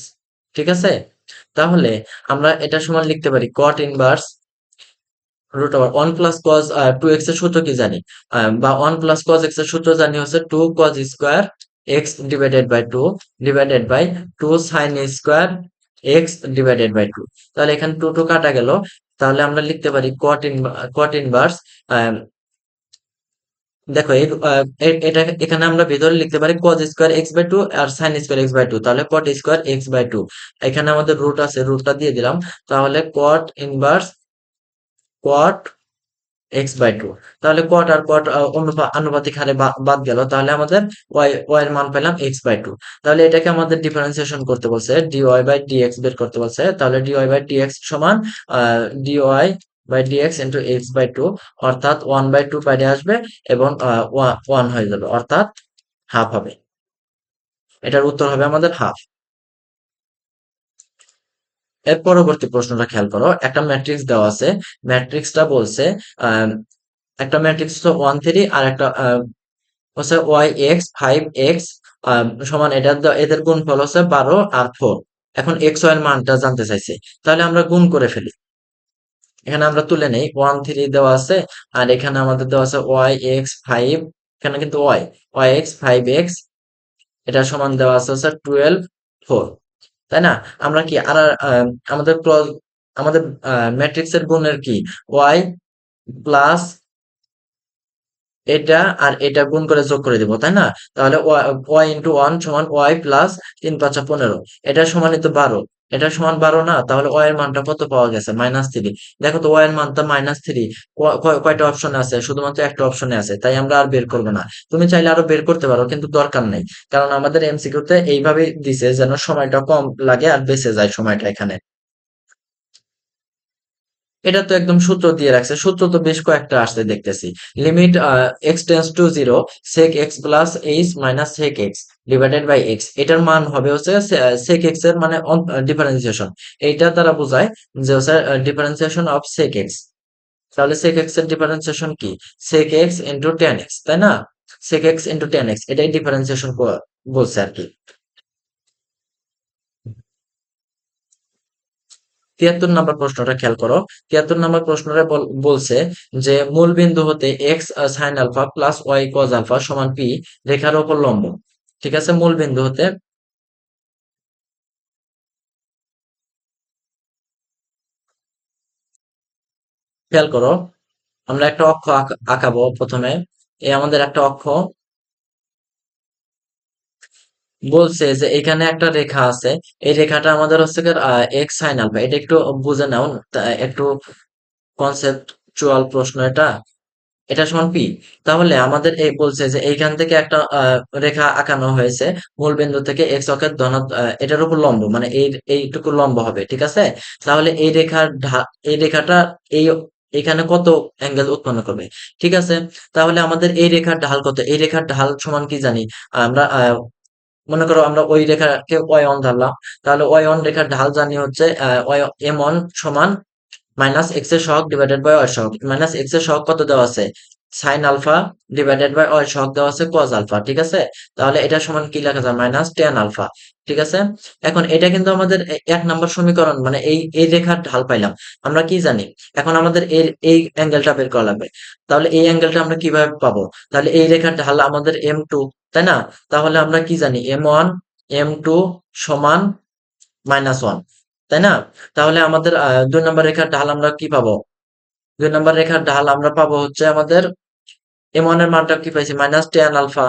ঠিক আছে? তাহলে আমরা এটা সমান লিখতে পারি cot inverse √1 plus cos 2x এর সূত্র কি জানি? বা 1 প্লাস cos x এর সূত্র জানি হচ্ছে 2 cos square x divided by 2 divided by 2 sin square x divided by 2। তাহলে এখানে 2 কাটা গেল, তাহলে আমরা লিখতে পারি cot ইনভার্স, দেখো এটা এখানে আমরা ভেতরে লিখতে পারি cos স্কোয়ার x/2 আর sin স্কোয়ার x/2, তাহলে cot স্কোয়ার x/2। এখানে আমাদের রুট আছে, রুটটা দিয়ে দিলাম। তাহলে cot ইনভার্স cot x/2। তাহলে cot আর cot আনুপাতিক হারে বাদ গেল, তাহলে আমাদের y এর মান পেলাম x/2। তাহলে এটাকে আমাদের ডিফারেন্সিয়েশন করতে বলছে, dy বাই dx বের করতে বলছে। তাহলে dy বাই dx সমান dy by dx into x/2, অর্থাৎ 1/2 বাইরে আসবে এবং 1 হয়ে যাবে, অর্থাৎ হাফ হবে। এটার উত্তর হবে আমাদের হাফ। এর পরবর্তী প্রশ্নটা খেয়াল করো, একটা ম্যাট্রিক্স দেওয়া আছে, ম্যাট্রিক্সটা বলছে আহ, একটা ম্যাট্রিক্স হচ্ছে 1 3 আর একটা হচ্ছে y(x) 5x সমান এদের গুণফল হচ্ছে 12 আর 4। এখন x এর মানটা জানতে চাইছে, তাহলে আমরা গুণ করে ফেলি। এখানে আমরা তুলে নেই, 1 3 দেওয়া আছে, আর এখানে আমাদের দেওয়া আছে y(x) 5, এখানে কিন্তু y(x) 5x, এটা সমান দেওয়া আছে হচ্ছে 12 4, তাই না? আমরা কি আর আমাদের আমাদের ম্যাট্রিক্সের গুণের কি y প্লাস এটা আর এটা গুণ করে যোগ করে দিব, তাই না? তাহলে y(1) সমান y প্লাস 3 5 15, এটা সমানিত 12, এটা সমান 12 না? তাহলে y এর মানটা কত পাওয়া গেছে? -3। দেখো তো y এর মানটা -3 কয়টা অপশনে আছে? শুধুমাত্র একটা অপশনে আছে, তাই আমরা আর বের করবো না। তুমি চাইলে আরো বের করতে পারো, কিন্তু দরকার নেই, কারণ আমাদের এমসিকিউতে এইভাবে দিছে যেন সময়টা কম লাগে আর বেঁচে যায় সময়টা এখানে। এটা তো একদম সূত্র দিয়ে রাখছে, সূত্র তো বেশ কয়েকটা আসতে দেখতেছি। Limit x tends to 0, sec x plus h minus sec x divided by x, এটার মান হবে হচ্ছে sec x এর মানে ডিফারেন্সিয়েশন, এইটা দ্বারা বোঝায় যে হচ্ছে ডিফারেন্সিয়েশন অফ sec x। তাহলে sec x এর ডিফারেন্সিয়েশন কি? sec x into tan x, তাই না? sec x into tan x, এটাই ডিফারেন্সিয়েশন বলছে আর কি। 73 নম্বর প্রশ্নটা খেয়াল করো। 73 নম্বর প্রশ্নটা বলছে যে মূল বিন্দু হতে x sine alpha plus Y cos alpha সমান পি রেখার উপর লম্ব। ঠিক আছে, মূল বিন্দু হতে খেয়াল করো, আমরা একটা অক্ষ আঁকাবো প্রথমে। আমাদের একটা অক্ষ বলছে যে এখানে একটা রেখা আছে, এই রেখাটা আমাদের হচ্ছে এক্স সাইন আলফা, এটা একটু বুঝে নাও, একটু কনসেপচুয়াল প্রশ্ন এটা। এটা সমান পি। তাহলে আমাদের এই বলছে যে এইখান থেকে একটা রেখা আঁকানো হয়েছে, মূল বিন্দু থেকে এক্স অক্ষের এটার উপর লম্ব, মানে এইটুকু লম্ব হবে, ঠিক আছে? তাহলে এই রেখাটা এই এখানে কত অ্যাঙ্গেল উৎপন্ন করবে? ঠিক আছে, তাহলে আমাদের এই রেখার ঢাল কত? এই রেখার ঢাল সমান কি জানি আমরা? মনে করো আমরা ওই রেখাকে ওয়াই অন ধরলাম, তাহলে ওয়াই অন রেখার ঢাল জানি হচ্ছে এম অন সমান মাইনাস এক্স এর সহগ ডিভাইডেড বাই ওয়াই সহগ। মাইনাস এক্স এর সহগ কত দেওয়া আছে? Sine alpha divided by y সহগ দেওয়া আছে কজ আলফা, ঠিক আছে? তাহলে এটা সমান কি লেখা যায়? -tan আলফা, ঠিক আছে? এখন এটা কিন্তু আমাদের 1 নম্বর সমীকরণ, মানে এই রেখার ঢাল পাইলাম। আমরা কি জানি? এখন আমাদের এই অ্যাঙ্গেলটা বের করা লাগবে। তাহলে এই অ্যাঙ্গেলটা আমরা কিভাবে পাবো? তাহলে এই রেখার ঢাল আমাদের m2, তাই না? তাহলে আমরা কি জানি? m1 m2 সমান -1, তাই না? তাহলে আমাদের 2 নম্বর রেখার ঢাল আমরা কি পাবো? 2 নম্বর রেখার ঢাল আমরা পাবো হচ্ছে আমাদের m1 এর মানটা কি পাইছি? -tan alpha.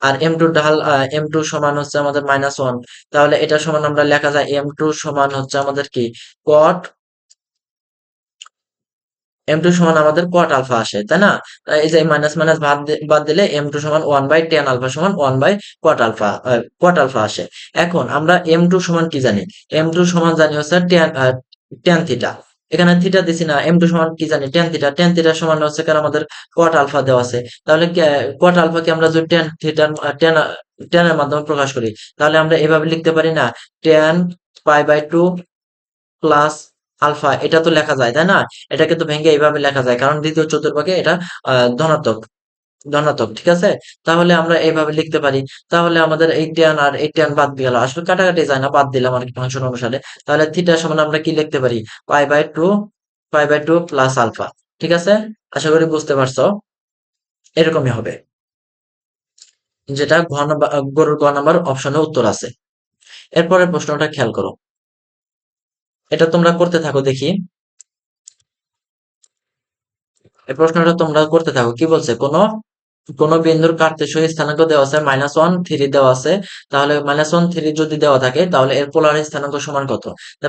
আর m2 ঢাল m2 সমান হচ্ছে আমাদের -1, তাহলে এটা সমান আমরা লেখা যায় m2 সমান হচ্ছে আমাদের কি cot m2 সমান আমাদের cot আলফা আসে, তাই না? এই যে মাইনাস মাইনাস বাদ দিলে m2 সমান 1/tan আলফা সমান 1/cot আলফা আসে। এখন আমরা m2 সমান কি জানি? m2 সমান জানি হচ্ছে tan থিটা। এখানে থিটা দিছি না, m2 সমান কি জানি? tan theta. tan থিটা সমান হচ্ছে কারণ আমাদের cot আলফা দেওয়া আছে। তাহলে cot আলফা কে আমরা যদি tan থিটার tan এর মাধ্যমে প্রকাশ করি, তাহলে আমরা এভাবে লিখতে পারি না? tan π/2 প্লাস আলফা, এটা তো লেখা যায়, তাই না? এটা কিন্তু ভেঙে এইভাবে লেখা যায়, কারণ দ্বিতীয় চতুর্ভাগে এটা ধনাত্মক, ধনাত্মক, ঠিক আছে? তাহলে আমরা এইভাবে লিখতে পারি। তাহলে আমাদের এই ট্যান আর এই ট্যান বাদ গেল, আসলে কাটাকাটি যায় না, বাদ দিলাম আর কি ফাংশন অনুসারে। তাহলে থিটা সমান আমরা কি লিখতে পারি? পাই বাই টু, পাই/2 প্লাস আলফা, ঠিক আছে? আশা করি বুঝতে পারছো। এরকমই হবে, যেটা গরুর গ নাম্বার অপশনে উত্তর আছে। এরপরের প্রশ্নটা খেয়াল করো, এটা তোমরা করতে থাকো দেখি। এই প্রশ্নটা তোমরা করতে থাকো, কি বলছে? কোন বিন্দুর কার্তেশীয় স্থানাঙ্ক দেওয়া আছে -1 3 দেওয়া আছে, তাহলে -1 3 যদি দেওয়া থাকে, তাহলে এর পোলার স্থানাঙ্ক সমান কত?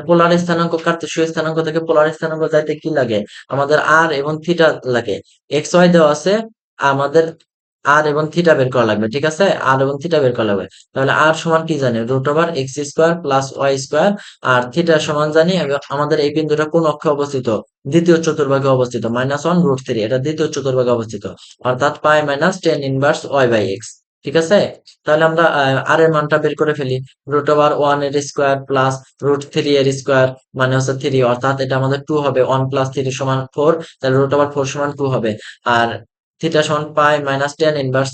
পোলার স্থানাঙ্ক, কার্তেশীয় স্থানাঙ্ক থেকে পোলার স্থানাঙ্ক যাইতে কি লাগে? আমাদের আর এবং থিটা লাগে। এক্স ওয়াই দেওয়া আছে, আমাদের আর এবং থিটা বের করা লাগবে, ঠিক আছে? আর এবং থিটা বের করা লাগবে। তাহলে আর সমান কি জানি? √x² plus y²। আর থিটা সমান জানি আমাদের এই বিন্দুটা কোন অক্ষে অবস্থিত? দ্বিতীয় চতুর্ভাগে অবস্থিত, -1 √3, এটা দ্বিতীয় চতুর্ভাগে অবস্থিত, অর্থাৎ π - tan ইনভার্স y/x। ঠিক আছে? তাহলে আমরা আর এর মানটা বের করে ফেলি। রুট ওভার ওয়ান এর স্কোয়ার প্লাস রুট থ্রি এর স্কোয়ার মানে হচ্ছে থ্রি, অর্থাৎ এটা আমাদের টু হবে। ওয়ান প্লাস থ্রি সমান ফোর, তাহলে রুট ওভার ফোর সমান টু হবে। আর থিটা সমান pi minus tan inverse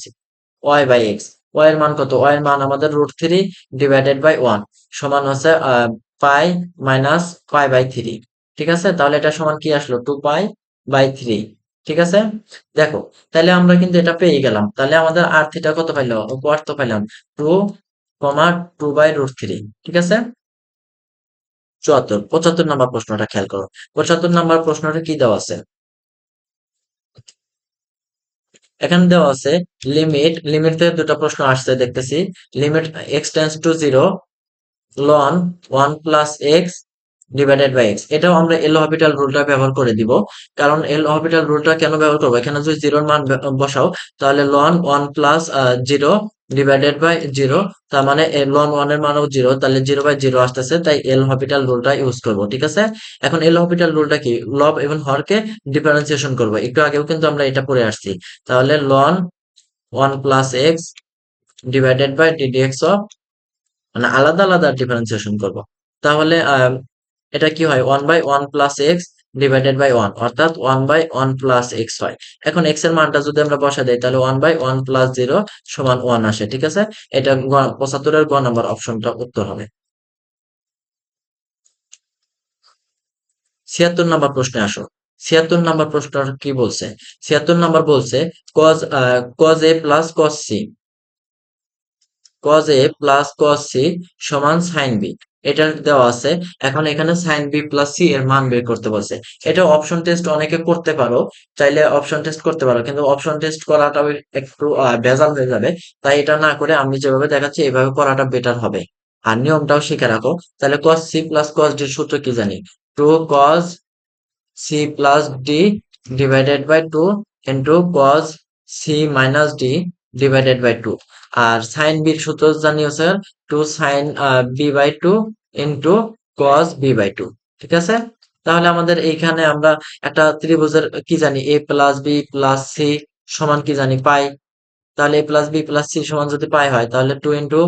Y by X. Y এর মান কত? ওয়াই এর মান আমাদের root three divided by one সমান হচ্ছে pi minus pi by three. ঠিক আছে, তাহলে এটা সমান কি আসলো? Two pi by three. ঠিক আছে, দেখো, তাহলে আমরা কিন্তু এটা পেয়ে গেলাম। তাহলে আমাদের আর থিটা কত পাইলাম? কত পাইলাম? Two comma two by root three. ঠিক আছে, 74 75 নাম্বার প্রশ্নটা খেয়াল করো। 75 নাম্বার প্রশ্নটা কি দেওয়া আছে? এখানে দেওয়া আছে লিমিট থেকে দুটো প্রশ্ন আসছে দেখতেছি। Limit x tends to zero ln one plus x divided by x. এটাও আমরা এল হপিটাল রুলটা ব্যবহার করে দিব। কারণ এল হপিটাল রুলটা কেন ব্যবহার করবো? এখানে যদি জিরোর মান বসাও, তাহলে ln one plus zero divided by zero, তার মানে লন ওয়ান এর মানও জিরো, তাহলে জিরো বাই জিরো আসতেছে, তাই এল হপিটাল রুলটা ইউজ করব। ঠিক আছে, এখন এল হপিটাল রুলটা কি? লব এবং হরকে ডিফারেন্সিয়েশন করব। একটু আগেও কিন্তু আমরা এটা পড়ে আসছি। তাহলে ln one plus x divided by ddx of, মানে আলাদা আলাদা ডিফারেন্সিয়েশন করব। তাহলে এটা কি হয়? One by one plus x divided by one, অর্থাৎ one by one plus X হয়। এখন এক্স এর মানটা যদি আমরা বসা দেই, তাহলে one by one plus zero সমান ওয়ান আসে। ঠিক আছে, এটা 75 এর গ নাম্বার অপশনটা উত্তর হবে। 76 নাম্বার প্রশ্নে আসো। 76 নাম্বার প্রশ্ন কি বলছে? 76 নাম্বার বলছে cos cos A plus cos C, cos a plus cos c সমান sin b, এটা দেওয়া আছে। এখন এখানে sin b প্লাস c এর মান বের করতে বলছে। এটা অপশন টেস্ট অনেকে করতে পারো, চাইলে অপশন টেস্ট করতে পারো, কিন্তু অপশন টেস্ট করাটা একটু ভেজাল হয়ে যাবে। তাই এটা না করে আমি যেভাবে দেখাচ্ছি এইভাবে করাটা বেটার হবে। আর নিয়মটাও শিখে রাখো। তাহলে cos c plus cos d এর সূত্র কি জানি? Two cos c plus d divided by two into cos c minus d divided by two. আর সাইন বির সূত্র জানি হচ্ছে two sine B by two into cos B by two. ঠিক আছে, তাহলে আমাদের এইখানে আমরা একটা ত্রিভুজের কি জানি? A plus B plus C সমান কি জানি? পাই। তাহলে A plus B plus C সমান যদি পাই হয়, তাহলে two into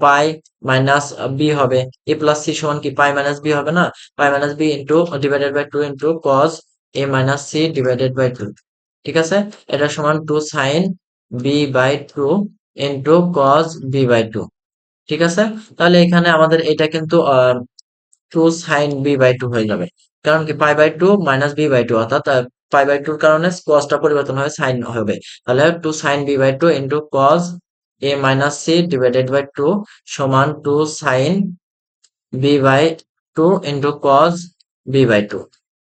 pi minus B হবে। এ প্লাস সি সমান কি পাই মাইনাস বি হবে না? Pi minus B into divided by two into cos A minus C divided by two. ঠিক আছে, এটা সমান two sine B by two into cos B by two. ঠিক আছে, তাহলে এখানে আমাদের এটা কিন্তু two sine B by two হয়ে যাবে। কারণ কি? Pi by two minus B by two, অর্থাৎ পাই বাই টুর কারণে কসটা পরিবর্তন হয়ে সাইন হবে। তাহলে two sine B by two into cos A minus C divided by two সমান two sine B by two into cos B by two.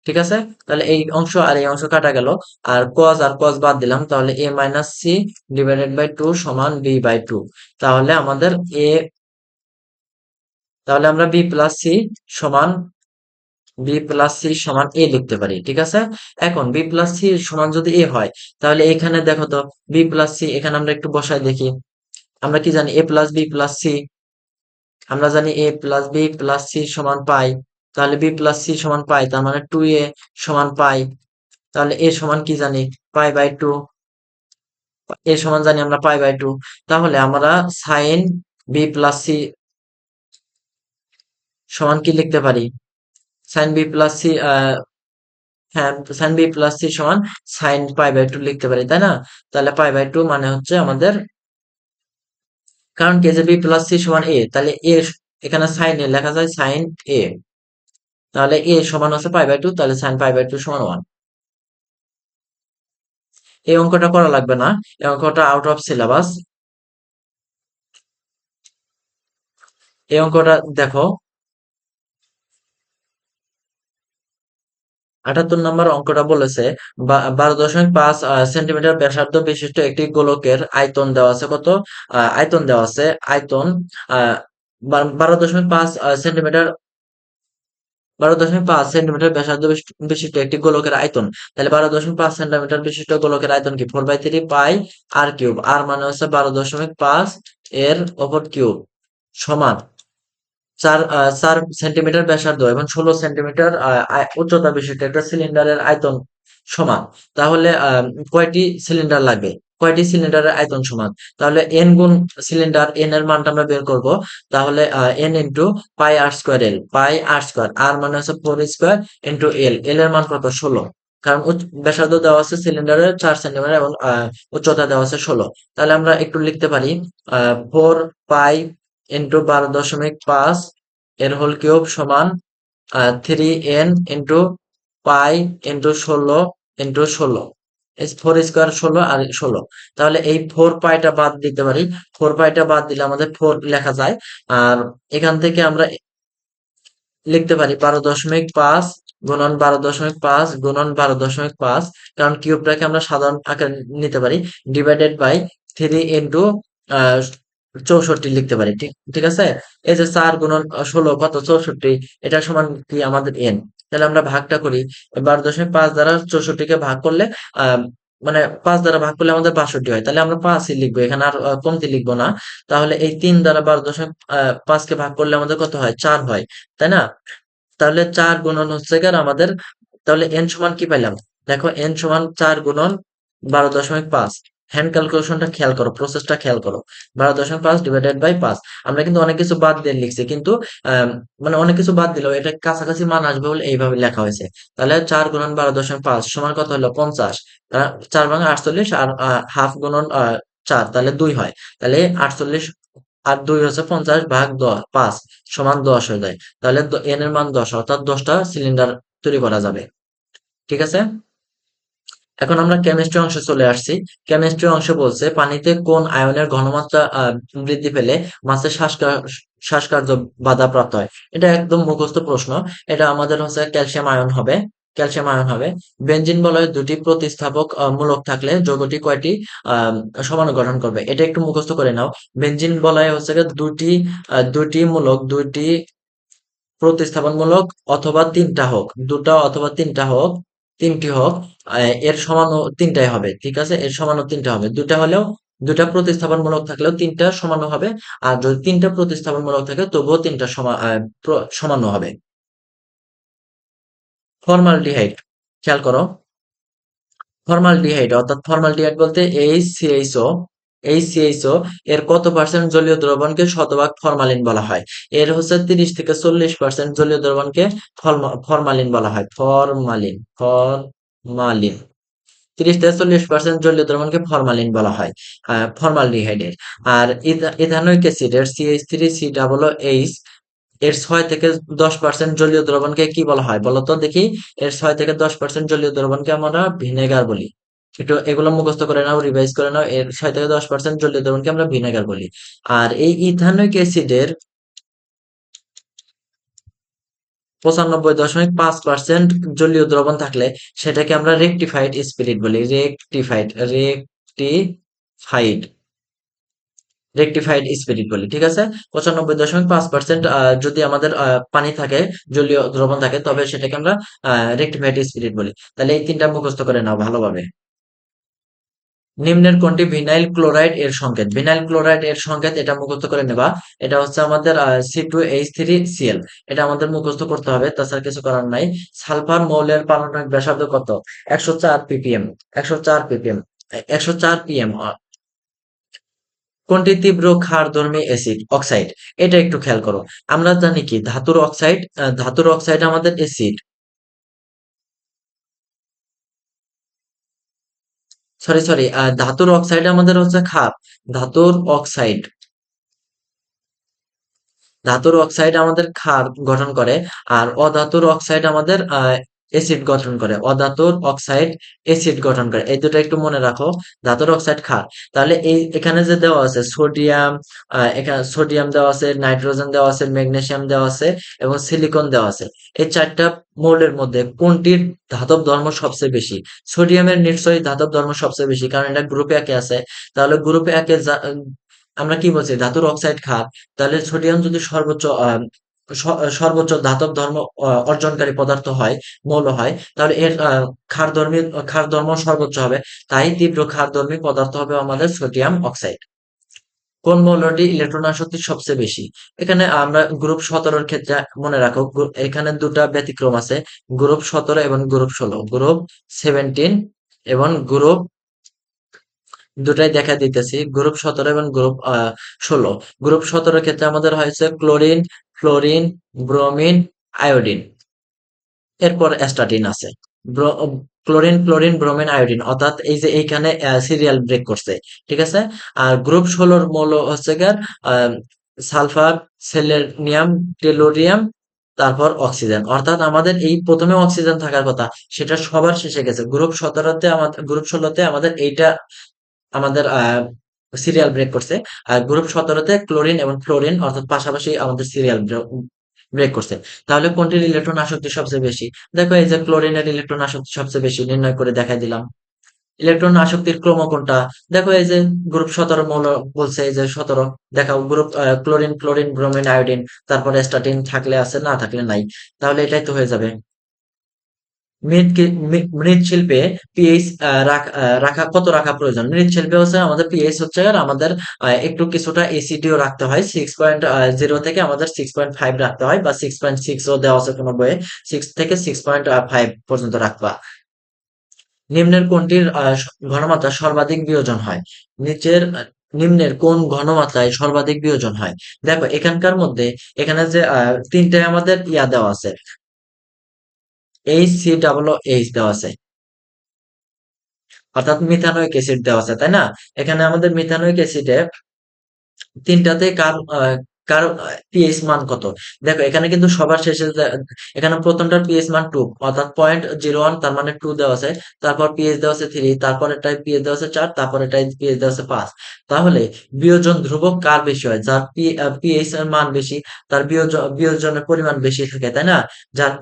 ঠিক আছে, তাহলে এই অংশ আর এই অংশ কাটা গেল, আর কস বাদ দিলাম, তাহলে A minus C divided by two সমান বি বাই টু। তাহলে আমাদের এ, তাহলে আমরা বি প্লাস সি সমান এ লিখতে পারি। ঠিক আছে, এখন বি প্লাস সি সমান যদি এ হয়, তাহলে এখানে দেখো তো বি প্লাস সি, এখানে আমরা একটু বসাই দেখি। আমরা কি জানি? A plus B plus C, আমরা জানি A plus B plus C সমান পাই। তাহলে বি প্লাস সি সমান পাই, তার মানে টু এ সমান পাই। তাহলে এ সমান কি জানি? পাই বাই টু। এ সমান জানি আমরা পাই বাই টু। তাহলে আমরা সাইন বি প্লাস সি সমান কি লিখতে পারি? সাইন বি প্লাস সি, হ্যাঁ, সাইন বি প্লাস সি সমান সাইন পাই বাই টু লিখতে পারি, তাই না? তাহলে পাই বাই টু মানে হচ্ছে আমাদের, কারণ কে যে বি প্লাস সি সমান এ, তাহলে এ এখানে সাইন এ লেখা যায় সাইন এ, তাহলে এ সমান হচ্ছে পাই বাই টু, তাহলে সাইন পাই বাই টু সমান ওয়ান। এই অঙ্কটা করা লাগবে না, এই অঙ্কটা আউট অফ সিলেবাস। এই অঙ্কটা দেখো, 78 নম্বর অঙ্কটা বলেছে 12.5 সেন্টিমিটার ব্যাসার্ধ বিশিষ্ট একটি গোলকের আয়তন দেওয়া আছে। কত আয়তন দেওয়া আছে? আয়তন 12.5 সেন্টিমিটার, 12.5 সেন্টিমিটার ব্যাসার্ধ বিশিষ্ট একটি গোলকের আয়তন। তাহলে 12.5 সেন্টিমিটার বিশিষ্ট গোলকের আয়তন কি? 4/3 পাই আর কিউব। আর মানে হচ্ছে 12.5 এর অপর কিউব সমান 4 সেন্টিমিটার ব্যাসার্ধ এবং 16 সেন্টিমিটার উচ্চতা বিশিষ্ট একটা সিলিন্ডারের আয়তন সমান। তাহলে কয়টি সিলিন্ডার লাগবে? কয়টি সিলিন্ডারের আয়তন সমান? তাহলে এন গুণ সিলিন্ডার, এন এর মানটা আমরা বের করব। তাহলে এন ইন্টু পাই আর স্কোয়ার এল, পাই আর স্কোয়ার, আর মানে হচ্ছে 4 স্কোয়ার ইন্টু এল, এল এর মান কত? 16। কারণ ব্যাসার্ধ দেওয়া আছে সিলিন্ডারের 4 সেন্টিমিটার এবং উচ্চতা দেওয়া আছে 16। তাহলে আমরা একটু লিখতে পারি 4 পাই ইন্টু 12.5 এর হোল কিউব সমান 3n into pi into 16 4 square 16 আর 16। তাহলে এই 4 পাইটা বাদ দিতে পারি, 4 পাইটা বাদ দিলে আমাদের 4 লেখা যায়। আর এখান থেকে আমরা লিখতে পারি 12.5 গুণন 12.5 গুণন 12.5, কারণ কিউবটাকে আমরা সাধারণ আকারে নিতে পারি, ডিভাইডেড বাই 3 ইন্টু 64 লিখতে পারি। ঠিক ঠিক আছে। এই যে 4 গুণন 16 কত? 64। এটা সমান কি আমাদের এন। তাহলে আমরা ভাগটা করি, 12.5 দ্বারা 64কে ভাগ করলে মানে 5 দ্বারা ভাগ করলে আমাদের 62 হয়। তাহলে আমরা 5ই লিখবো, এখানে আর কমতি লিখবো না। তাহলে এই 3 দ্বারা 12.5 কে ভাগ করলে আমাদের কত হয়? 4 হয়, তাই না? তাহলে 4 গুণন হচ্ছে গিয়ে আমাদের, তাহলে এন সমান কি পাইলাম? দেখো এন সমান 4 গুণন 12.5। হ্যান্ড ক্যালকুলেশনটা খেয়াল করো, প্রসেসটা খেয়াল করো। 12.5 ডিভাইডেড বাই 5। আমরা কিন্তু অনেক কিছু বাদ দিয়ে লিখছি, কিন্তু মানে অনেক কিছু বাদ দিলেও এটা কাছাকাছি মান আসবে বলে এইভাবে লেখা হয়েছে। তাহলে 4 গুণন 12.5 সমান কত হলো? 50। 4 ভাঙা 48, আর হাফ গুণন 4, তাহলে 2 হয়। তাহলে 48 আর 2 হচ্ছে 50 ভাগ 5 সমান 10 হয়ে যায়। তাহলে এন এর মান 10, অর্থাৎ 10টা সিলিন্ডার তৈরি করা যাবে। ঠিক আছে। এখন আমরা কেমিস্ট্রি অংশে চলে আসছি। কেমিস্ট্রি অংশে বলছে পানিতে কোন আয়নের ঘনমাত্রা বৃদ্ধি পেলে মাছের শ্বাসকার্য বাধাপ্রাপ্ত হয়। এটা একদম মুখস্থ প্রশ্ন। এটা আমাদের হচ্ছে ক্যালসিয়াম আয়ন হবে, ক্যালসিয়াম আয়ন হবে। বেনজিন বলয়ে দুটি প্রতিস্থাপক মূলক থাকলে যৌগটি কয়টি সমাণু গঠন করবে? এটা একটু মুখস্থ করে নাও। বেনজিন বলয়ে হচ্ছে গিয়ে দুটি মূলক, দুটি প্রতিস্থাপনমূলক, অথবা তিনটা হোক, দুটা অথবা তিনটা হোক, তিনটি হোক, এর সমানও তিনটাই হবে। ঠিক আছে, এর সমানও তিনটা হবে। দুটা হলেও, দুটা প্রতিস্থাপনমূলক থাকলেও তিনটা সমানও হবে। আর যদি তিনটা প্রতিস্থাপনমূলক থাকে তবুও তিনটা সমানও হবে। ফর্মালডিহাইড, খেয়াল করো। ফর্মালডিহাইড অর্থাৎ ফর্মালডিহাইড বলতে এইচসিএইচও এর কত পার্সেন্ট জলীয় দ্রবণকে শতভাগ ফরমালিন বলা হয়? এর হচ্ছে 30 থেকে 40% জলীয় দ্রবণকে ফরমালিন বলা হয়। ফরমালিন 30 থেকে 40% জলীয় দ্রবণকে ফরমালিন বলা হয় ফর্মালডিহাইডের। আর ইথানোইক অ্যাসিডের CH3COOH এর 6 থেকে 10% জলীয় দ্রবণকে কি বলা হয় বলতো দেখি? এর 6 থেকে 10% জলীয় দ্রবণকে আমরা ভিনেগার বলি। একটু এগুলো মুখস্থ করে নাও, রিভাইজ করে নাও। এর 6 থেকে 10% জলীয় দ্রবণকে আমরা ভিনেগার বলি। আর এই ইথানোইক অ্যাসিডের 95.5% জলীয় দ্রবণ থাকলে সেটাকে আমরা রেকটিফাইড স্পিরিট বলি। রেকটিফাইড রেকটিফাইড স্পিরিট বলি। ঠিক আছে। 95.5% যদি আমাদের পানি থাকে, জলীয় দ্রবণ থাকে, তবে সেটাকে আমরা রেকটিফাইড স্পিরিট বলি। তাহলে এই তিনটা মুখস্থ করে নাও ভালোভাবে। নিম্নের কোনটি ভিনাইল ক্লোরাইড এর সংকেত? ভিনাইল ক্লোরাইড এর সংকেত এটা মুখস্থ করে নেবা। এটা হচ্ছে আমাদের C2H3Cl। এটা আমাদের মুখস্থ করতে হবে, তাছাড়া কিছু করার নাই। সালফার মৌলের পারমাণবিক ব্যাসার্ধ কত? 104 ppm। 104 ppm, 104 pm। কোনটি তীব্র ক্ষারধর্মী অ্যাসিড অক্সাইড? এটা একটু খেয়াল করো। আমরা জানি কি ধাতুর অক্সাইড আমাদের অ্যাসিড, সরি ধাতুর অক্সাইড আমাদের হচ্ছে ক্ষার। ধাতুর অক্সাইড ধাতুর অক্সাইড আমাদের ক্ষার গঠন করে। আর অধাতুর অক্সাইড আমাদের অ্যাসিড গঠন করে। অধাতুর অক্সাইড অ্যাসিড গঠন করে, এই দুটো একটু মনে রাখো। ধাতুর অক্সাইড ক্ষার। তাহলে এই এখানে যে দেওয়া আছে সোডিয়াম, এখানে সোডিয়াম দেওয়া আছে, নাইট্রোজেন দেওয়া আছে, ম্যাগনেসিয়াম দেওয়া আছে এবং সিলিকন দেওয়া আছে। এই চারটা মৌলের মধ্যে কোনটির ধাতব ধর্ম সবচেয়ে বেশি? সোডিয়ামের নিশ্চয়ই ধাতব ধর্ম সবচেয়ে বেশি, কারণ এটা গ্রুপে একে আছে। তাহলে গ্রুপে একে আমরা কি বলছি? ধাতুর অক্সাইড ক্ষার। তাহলে সোডিয়াম যদি সর্বোচ্চ ধাতব ধর্ম অর্জনকারী পদার্থ হয়, মৌল হয়, তাহলে এর ক্ষার ধর্ম সর্বোচ্চ হবে। তাই তীব্র ক্ষারধর্মী পদার্থ হবে আমাদের সোডিয়াম অক্সাইড। কোন মৌলটি ইলেকট্রন আসক্তি সবচেয়ে বেশি? এখানে আমরা গ্রুপ 17 ক্ষেত্রে মনে রাখো, এখানে দুটা ব্যতিক্রম আছে, গ্রুপ 17 এবং গ্রুপ 16। গ্রুপ 17 এবং গ্রুপ দুটাই দেখা দিতেছি, গ্রুপ 17 এবং গ্রুপ 16। গ্রুপ 17 ক্ষেত্রে আমাদের হয়েছে ক্লোরিন, ফ্লোরিন, ব্রোমিন, আয়োডিন, এরপর অ্যাস্টাটিন আছে। ক্লোরিন, ফ্লোরিন, ব্রোমিন, আয়োডিন, অর্থাৎ এই যে এইখানে সিরিয়াল ব্রেক করছে, ঠিক আছে। আর গ্রুপ 16 মৌল হচ্ছে গিয়ে সালফার, সেলেনিয়াম, টেলোরিয়াম, তারপর অক্সিজেন। অর্থাৎ আমাদের এই প্রথমে অক্সিজেন থাকার কথা, সেটা সবার শেষে গেছে। গ্রুপ 17তে আমাদের, গ্রুপ 16তে আমাদের এইটা আমাদের সিরিয়াল ব্রেক করছে। আর গ্রুপ 17তে ক্লোরিন এবং ফ্লোরিন অর্থাৎ পাশাপাশি আমাদের সিরিয়াল ব্রেক করছে। তাহলে কোনটির ইলেকট্রন আসক্তি সবচেয়ে বেশি? দেখো এই যে ক্লোরিনের ইলেকট্রন আসক্তি সবচেয়ে বেশি, নির্ণয় করে দেখাই দিলাম। ইলেকট্রন আসক্তির ক্রম কোনটা? দেখো এই যে গ্রুপ 17 মৌল বলছে, এই যে 17 দেখাও group, chlorine, fluorine, bromine, iodine, তারপরে স্টাটিন থাকলে আছে, না থাকলে নাই। তাহলে এটাই তো হয়ে যাবে। মৃৎশিল্পে পিএইচ রাখা, কত রাখা প্রয়োজন? মৃৎশিল্পে হচ্ছে আমাদের পিএইচ হচ্ছে আর আমাদের একটু কিছুটা এসিডিও রাখতে হয়। 6.0 থেকে আমাদের 6.5 রাখতে হয়, বা 6.6ও দেওয়া আছে কোনো বইয়ে। 6 থেকে 6.5 পর্যন্ত রাখবা। নিম্নের কোনটির ঘনমাত্রা সর্বাধিক বিয়োজন হয়? নিচের নিম্নের কোন ঘনমাত্রায় সর্বাধিক বিয়োজন হয়? দেখো এখানকার মধ্যে, এখানে যে তিনটায় আমাদের ইয়া দেওয়া আছে, HCOOH দেওয়া আছে, অর্থাৎ মিথানোয়িক অ্যাসিড দেওয়া আছে, তাই না? এখানে আমাদের মিথানোয়িক অ্যাসিডে তিনটাতে কার পিএইচ মান কত? দেখো এখানে কিন্তু সবার শেষে এখানে প্রথমটার পিএইচ মান 2, অর্থাৎ 0.01, তার মানে 2 দেওয়া আছে। তারপর পিএইচ দেওয়া আছে 3, তারপর এটাই পিএইচ দেওয়া আছে 4, তারপর এটাই পিএইচ দেওয়া আছে 5। তাহলে বিয়োজন ধ্রুবক কার বেশি হয়? যার পিএইচ এর মান বেশি, তার বিয়োজনের পরিমাণ বেশি থাকে, তাই না? যার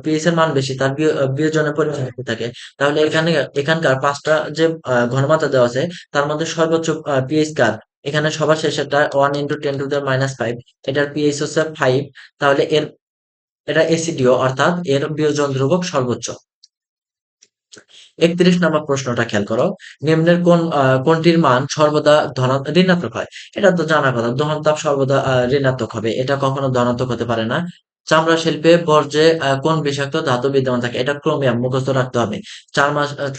পিএইচ এর মান বেশি, তার বিয়োজনের পরিমাণ বেশি থাকে। তাহলে এখানকার পাঁচটা যে ঘনমাত্রা দেওয়া আছে, তার মধ্যে সর্বোচ্চ পিএইচ কার? এখানে সবার শেষেরটা 1 × 10⁻⁵, এটার পিএইচ হচ্ছে 5। তাহলে এটা এসিডিও, অর্থাৎ এর বিয়োজন ধ্রুবক সর্বোচ্চ। 31 নম্বর প্রশ্নটা খেয়াল করো। নিম্নের কোনটির মান সর্বদা ঋণাত্মক হয়? এটা তো জানা কথা, দহন তাপ সর্বদা ঋণাত্মক হবে, এটা কখনো ধনাত্মক হতে পারে না। চামড়া শিল্পে বর্জ্যে কোন বিষাক্ত ধাতু বিদ্যমান থাকে? এটা ক্রোমিয়াম, মুখস্থ রাখতে হবে।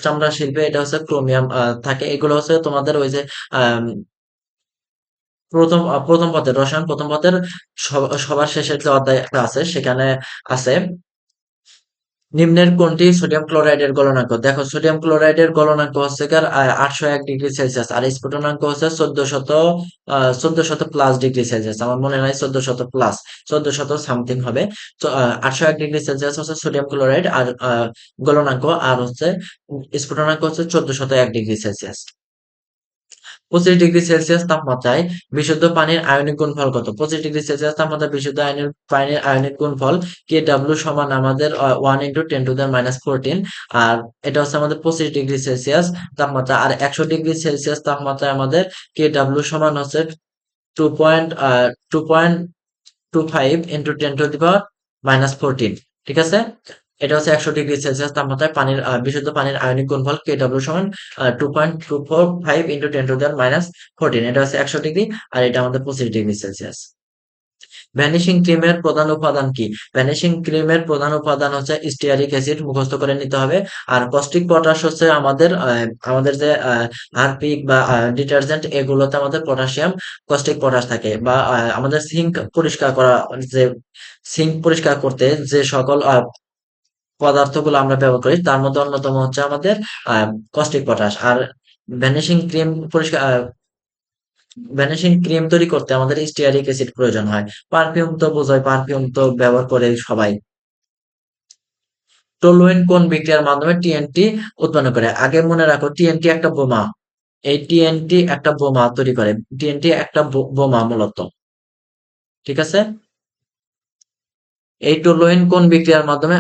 চামড়া শিল্পে এটা হচ্ছে ক্রোমিয়াম থাকে। এগুলো হচ্ছে তোমাদের ওই যে আহ প্রথম পদের রসায়ন, প্রথম পদের সবার শেষের যে অধ্যায় একটা আছে, সেখানে আছে। নিম্নের কোনটি সোডিয়াম ক্লোরাইডের গলনাঙ্ক? দেখো সোডিয়াম ক্লোরাইডের গলনাঙ্ক হচ্ছে 801°C, আর স্ফুটনাঙ্ক হচ্ছে 1400 প্লাস ডিগ্রি সেলসিয়াস। আমার মনে হয় 1400 প্লাস, 1400 সামথিং হবে। তো 801°C হচ্ছে সোডিয়াম ক্লোরাইড, আর গলনাঙ্ক, আর হচ্ছে স্ফুটনাঙ্ক হচ্ছে 1401°C। 25°C তাপমাত্রায় বিশুদ্ধ পানির আয়নিক গুণফল কত? 25°C তাপমাত্রায় বিশুদ্ধ পানির আয়নিক গুণফল KW সমান আমাদের 1 × 10⁻⁴। আর এটা হচ্ছে আমাদের 25°C তাপমাত্রা। আর 100°C তাপমাত্রায় আমাদের KW সমান হচ্ছে 2.25 × 10⁻⁴। ঠিক আছে। এটা হচ্ছে 100°C তাপমাত্রায় পানির বিশুদ্ধ পানির আয়নিক গুণফল KW সমান 2.245 × 10⁻⁴। এটা হচ্ছে 100°, আর এটা আমাদের 25°C। ভ্যানিশিং ক্রিমের প্রধান উপাদান কি? ভ্যানিশিং ক্রিমের প্রধান উপাদান হচ্ছে স্টিয়ারিক অ্যাসিড, মুখস্থ করে নিতে হবে। আর কস্টিক পটাশ হচ্ছে আমাদের যে হারপিক বা ডিটারজেন্ট, এগুলোতে আমাদের পটাশিয়াম কস্টিক পটাশ থাকে। বা আমাদের সিঙ্ক পরিষ্কার করতে যে সকল পদার্থগুলো আমরা ব্যবহার করি, তার মধ্যে অন্যতম হচ্ছে আমাদের কস্টিক পটাশ। আর ভ্যানিশিং ক্রিম পরিষ্কার ভ্যানিশিং ক্রিম তৈরি করতে আমাদের স্টিয়ারিক অ্যাসিড প্রয়োজন হয়। পারফিউম তো বোঝায়, পারফিউম তো ব্যবহার করে সবাই। টলুইন কোন বিক্রিয়ার মাধ্যমে টিএনটি উৎপন্ন করে? আগে মনে রাখো, টিএনটি একটা বোমা। এই টিএনটি একটা বোমা তৈরি করে। টিএনটি একটা বোমা মূলত, ঠিক আছে। এই টলুইন কোন বিক্রিয়ার মাধ্যমে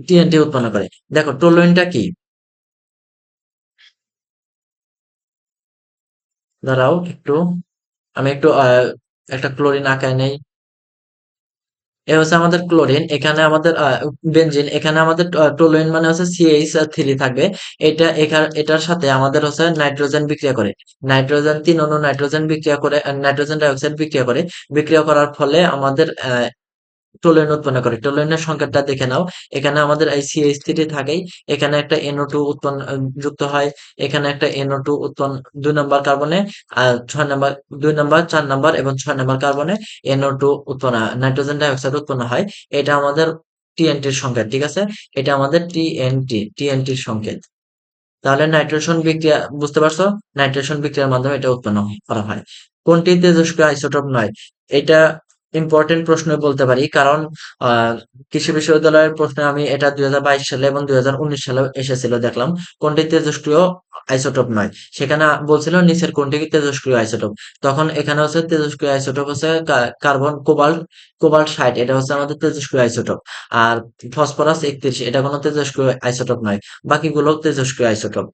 টিএনটি উৎপন্ন করে? দেখো টলুইনটা কি, দাঁড়াও একটু, আমি একটু একটা ক্লোরিন আঁকায় নেই। এ হচ্ছে আমাদের ক্লোরিন, এখানে আমাদের বেনজিন, এখানে আমাদের টলুইন মানে হচ্ছে CH3 থাকবে। এটার সাথে আমাদের হচ্ছে নাইট্রোজেন বিক্রিয়া করে। নাইট্রোজেন, 3 অণু নাইট্রোজেন বিক্রিয়া করে, নাইট্রোজেন ডাইঅক্সাইড বিক্রিয়া করে। বিক্রিয়া করার ফলে আমাদের টোলুইন উৎপন্ন করে। টোলুইনের সংকেতটা দেখে নাও। এখানে আমাদের এই CH3 থাকেই। এখানে একটা NO2 উৎপন্ন যুক্ত হয়। এখানে একটা NO2 উৎপন্ন ২ নাম্বার কার্বনে, আর ৬ নাম্বার, ২ নাম্বার, ৪ নাম্বার এবং ৬ নাম্বার কার্বনে NO2 উৎপন্ন হয়, নাইট্রোজেন ডাই অক্সাইড উৎপন্ন হয়। এটা আমাদের TNT এর সংকেত, ঠিক আছে? এটা আমাদের TNT র সংকেত। তাহলে নাইট্রেশন বিক্রিয়া বুঝতে পারছো? নাইট্রেশন বিক্রিয়ার মাধ্যমে এটা উৎপন্ন করা হয়। কোনটি তেজস্ক্রিয় আইসোটোপ নয়? এটা ইম্পর্টেন্ট প্রশ্ন বলতে পারি, কারণ কৃষি বিশ্ববিদ্যালয়ের প্রশ্নে আমি এটা 2022 সালে এবং 2019 সালে এসেছিল, দেখলাম কোনটি তেজস্ক্রিয় আইসোটোপ নয়। সেখানে বলছিল নিচের কোনটি তেজস্ক্রিয় আইসোটোপ। তখন এখানে হচ্ছে তেজস্ক্রিয় আইসোটোপ হচ্ছে কার্বন, কোবাল্ট 60, এটা হচ্ছে আমাদের তেজস্ক্রিয় আইসোটোপ। আর ফসফরাস 31, এটা কোনো তেজস্ক্রিয় আইসোটোপ নয়। বাকিগুলো তেজস্ক্রিয় আইসোটোপ।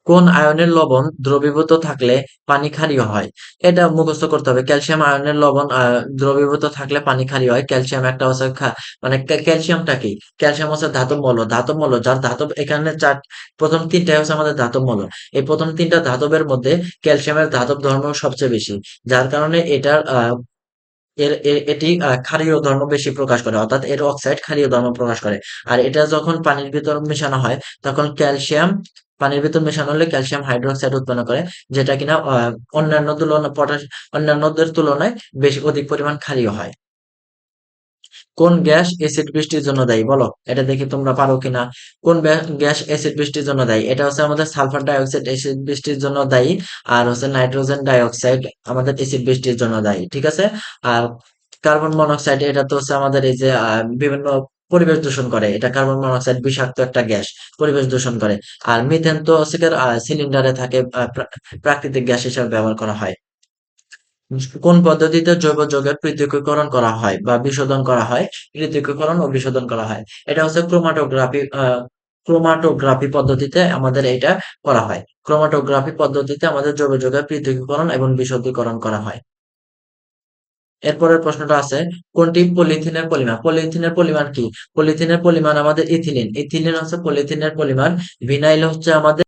কোন আয়নের লবণ দ্রবীভূত থাকলে পানি ক্ষারীয় হয়? এটা মুখস্থ করতে হবে। ক্যালসিয়াম আয়নের লবণ দ্রবীভূত থাকলে পানি ক্ষারীয় হয়। ক্যালসিয়াম একটা হচ্ছে মানে ক্যালসিয়ামটা কি? ক্যালসিয়াম হচ্ছে ধাতব মৌল। ধাতব মৌল যার ধাতব এখানে প্রথম তিনটাই হচ্ছে আমাদের ধাতব মৌল। এই প্রথম তিনটা ধাতবের মধ্যে ক্যালসিয়ামের ধাতব ধর্ম সবচেয়ে বেশি। যার কারণে এটার এটি ক্ষারীয় ধর্ম বেশি প্রকাশ করে, অর্থাৎ এর অক্সাইড ক্ষারীয় ধর্ম প্রকাশ করে। আর এটা যখন পানির ভিতর মেশানো হয়, তখন পানির ভিতর মেশানো হলে ক্যালসিয়াম হাইড্রোক্সাইড উৎপন্ন করে, যেটা কিনা অন্যান্যদের তুলনায় বেশি অধিক পরিমাণ ক্ষারীয় হয়। কোন গ্যাস এসিড বৃষ্টির জন্য দায়ী? বলো, এটা দেখি তোমরা পারো কিনা। কোন গ্যাস এসিড বৃষ্টির জন্য দায়ী? এটা হচ্ছে আমাদের সালফার ডাই অক্সাইড এসিড বৃষ্টির জন্য দায়ী। আর হচ্ছে নাইট্রোজেন ডাই অক্সাইড আমাদের এসিড বৃষ্টির জন্য দায়ী, ঠিক আছে? আর কার্বন মনোক্সাইড, এটা তো হচ্ছে আমাদের এই যে বিভিন্ন পরিবেশ দূষণ করে। এটা কার্বন মনোক্সাইড বিষাক্ত একটা গ্যাস, পরিবেশ দূষণ করে। আর মিথেন তো হচ্ছে সিলিন্ডারে থাকে, প্রাকৃতিক গ্যাস হিসেবে ব্যবহার করা হয়। কোন পদ্ধতিতে জৈব যৌগের পৃথকীকরণ করা হয় বা বিশোধন করা হয়? পৃথকীকরণ ও বিশোধন করা হয়। এটা হচ্ছে ক্রোমাটোগ্রাফি পদ্ধতিতে আমাদের এটা করা হয়। ক্রোমাটোগ্রাফি পদ্ধতিতে আমাদের জৈব যৌগের পৃথকীকরণ এবং বিশোধীকরণ করা হয়। এরপরের প্রশ্নটা আছে, কোনটি পলিথিনের পলিমার? পলিথিনের পলিমার কি? পলিথিনের পলিমার আমাদের ইথিলিন। ইথিলিন হচ্ছে পলিথিনের পলিমার। ভিনাইল হচ্ছে আমাদের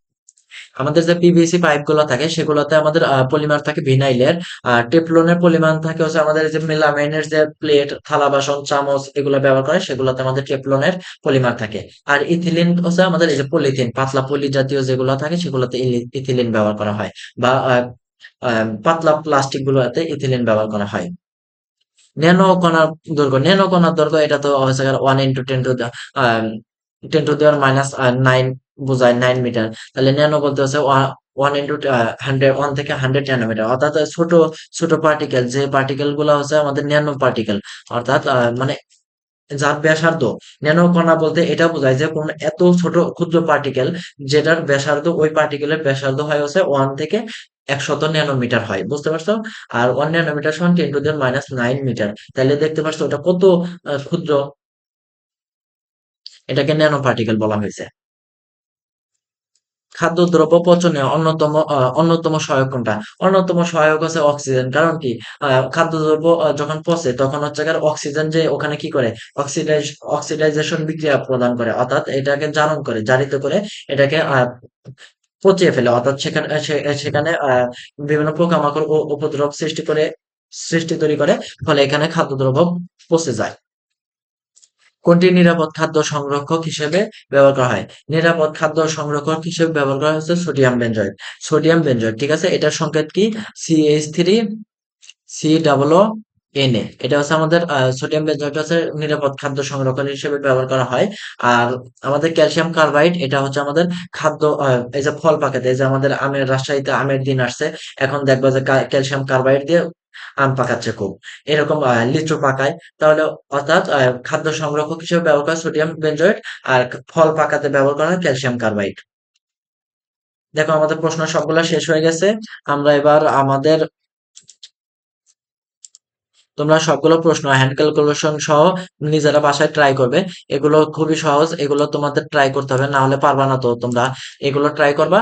আমাদের যে পিভিসি পাইপ গুলো থাকে সেগুলোতে আমাদের পলিমার থাকে ভিনাইলের। আর টেফলনের পলিমার থাকে হচ্ছে আমাদের যে মেলামাইনের যে প্লেট, থালা বাসন, চামচ এগুলো ব্যবহার করে সেগুলোতে আমাদের টেফলনের পলিমার থাকে। আর ইথিলিন হচ্ছে আমাদের এই যে পলিথিন, পাতলা পলি জাতীয় যেগুলো থাকে সেগুলোতে ইথিলিন ব্যবহার করা হয়, বা পাতলা প্লাস্টিক গুলোতে ইথিলিন ব্যবহার করা হয়। ন্যানো কণার দৈর্ঘ্য, ন্যানো কণার দৈর্ঘ্য এটা তো হচ্ছে 1 × 10⁻⁹ বোঝায়, 9 মিটার। তাহলে ন্যানো বলতে হচ্ছে 1 × 100 100 ন্যানোমিটার, অর্থাৎ ছোট ছোট পার্টিকেল, যে পার্টিকেল গুলা হচ্ছে আমাদের ন্যানো পার্টিকেল, অর্থাৎ মানে যার ব্যাসার্ধ, ন্যানো কণা বলতে এটা বোঝায় যে কোন এত ছোট ক্ষুদ্র পার্টিকেল যেটার ব্যাসার্ধ, ওই পার্টিকেলের ব্যাসার্ধ হয় হচ্ছে 1 থেকে 100 ন্যানোমিটার হয়, বুঝতে পারছো? আর 1 ন্যানোমিটার সমান 10⁻⁹ মিটার। তাহলে দেখতে পাচ্ছ ওটা কত ক্ষুদ্র। এটাকে ন্যানো পার্টিকেল বলা হয়েছে। খাদ্যদ্রব্য পচনে অন্যতম সহায়ক কোনটা? অন্যতম সহায়ক হচ্ছে অক্সিজেন। কারণ কি? খাদ্যদ্রব্য যখন পচে তখন হচ্ছে গিয়ে অক্সিজেন যে ওখানে কি করে, অক্সিডাইজেশন বিক্রিয়া প্রদান করে, অর্থাৎ এটাকে জারণ করে, জারিত করে এটাকে পচিয়ে ফেলে, অর্থাৎ সেখানে বিভিন্ন পোকামাকড় ও উপদ্রব সৃষ্টি তৈরি করে, ফলে এখানে খাদ্যদ্রব্য পচে যায়। কোনটি নিরাপদ খাদ্য সংরক্ষক হিসেবে ব্যবহার করা হয়? নিরাপদ খাদ্য সংরক্ষক হিসেবে ব্যবহার করা হচ্ছে সোডিয়াম বেনজয়েড। সোডিয়াম বেনজয়েড, ঠিক আছে? এটার সংকেত কি? CH3COO Na। এটা হচ্ছে আমাদের সোডিয়াম বেনজয়েড হচ্ছে নিরাপদ খাদ্য সংরক্ষণ হিসেবে ব্যবহার করা হয়। আর আমাদের ক্যালসিয়াম কার্বাইড, এটা হচ্ছে আমাদের খাদ্য, এই যে ফল পাকাতে, এই যে আমাদের রাজশাহীতে আমের দিন আসছে, এখন দেখবা যে ক্যালসিয়াম কার্বাইড দিয়ে আম পাকাচ্ছে খুব, এরকম লিচু পাকায়। তাহলে অর্থাৎ খাদ্য সংরক্ষক হিসেবে ব্যবহার করা সোডিয়াম বেনজয়েড, আর ফল পাকাতে ব্যবহার করা হয় ক্যালসিয়াম কার্বাইড। দেখো আমাদের প্রশ্ন সবগুলা শেষ হয়ে গেছে। আমরা এবার আমাদের, তোমরা সবগুলো প্রশ্ন হ্যান্ড ক্যালকুলেশন সহ নিজেরা বাসায় ট্রাই করবে। এগুলো খুবই সহজ, এগুলো তোমাদের ট্রাই করতে হবে, না হলে পারবা না। তো তোমরা এগুলো ট্রাই করবা,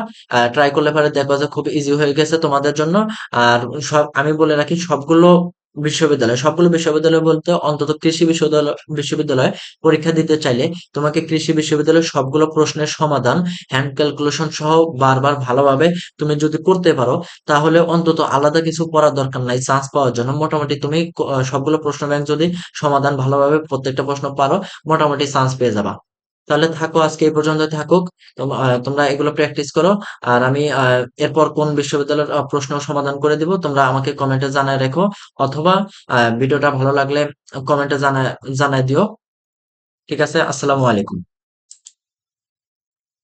ট্রাই করলে পরে দেখবা যে খুব ইজি হয়ে গেছে তোমাদের জন্য। আর আমি বলে রাখি, সবগুলো বিশ্ববিদ্যালয়, সবগুলো বিশ্ববিদ্যালয় বলতে অন্তত কৃষি বিশ্ববিদ্যালয় পরীক্ষা দিতে চাইলে তোমাকে কৃষি বিশ্ববিদ্যালয়ের সবগুলো প্রশ্নের সমাধান হ্যান্ড ক্যালকুলেশন সহ বারবার ভালোভাবে তুমি যদি করতে পারো, তাহলে অন্তত আলাদা কিছু পড়ার দরকার নাই চান্স পাওয়ার জন্য। মোটামুটি তুমি সবগুলো প্রশ্ন ব্যাংক যদি সমাধান ভালোভাবে প্রত্যেকটা প্রশ্ন পারো, মোটামুটি চান্স পেয়ে যাবা। তাহলে থাকো, আজকে এই পর্যন্ত থাকুক। তোমরা এগুলো প্র্যাকটিস করো। আর আমি এরপর কোন বিশ্ববিদ্যালয়ের প্রশ্ন সমাধান করে দিব তোমরা আমাকে কমেন্টে জানায় রেখো, অথবা ভিডিওটা ভালো লাগলে কমেন্টে জানায় জানায় দিও। ঠিক আছে, আসসালামু আলাইকুম।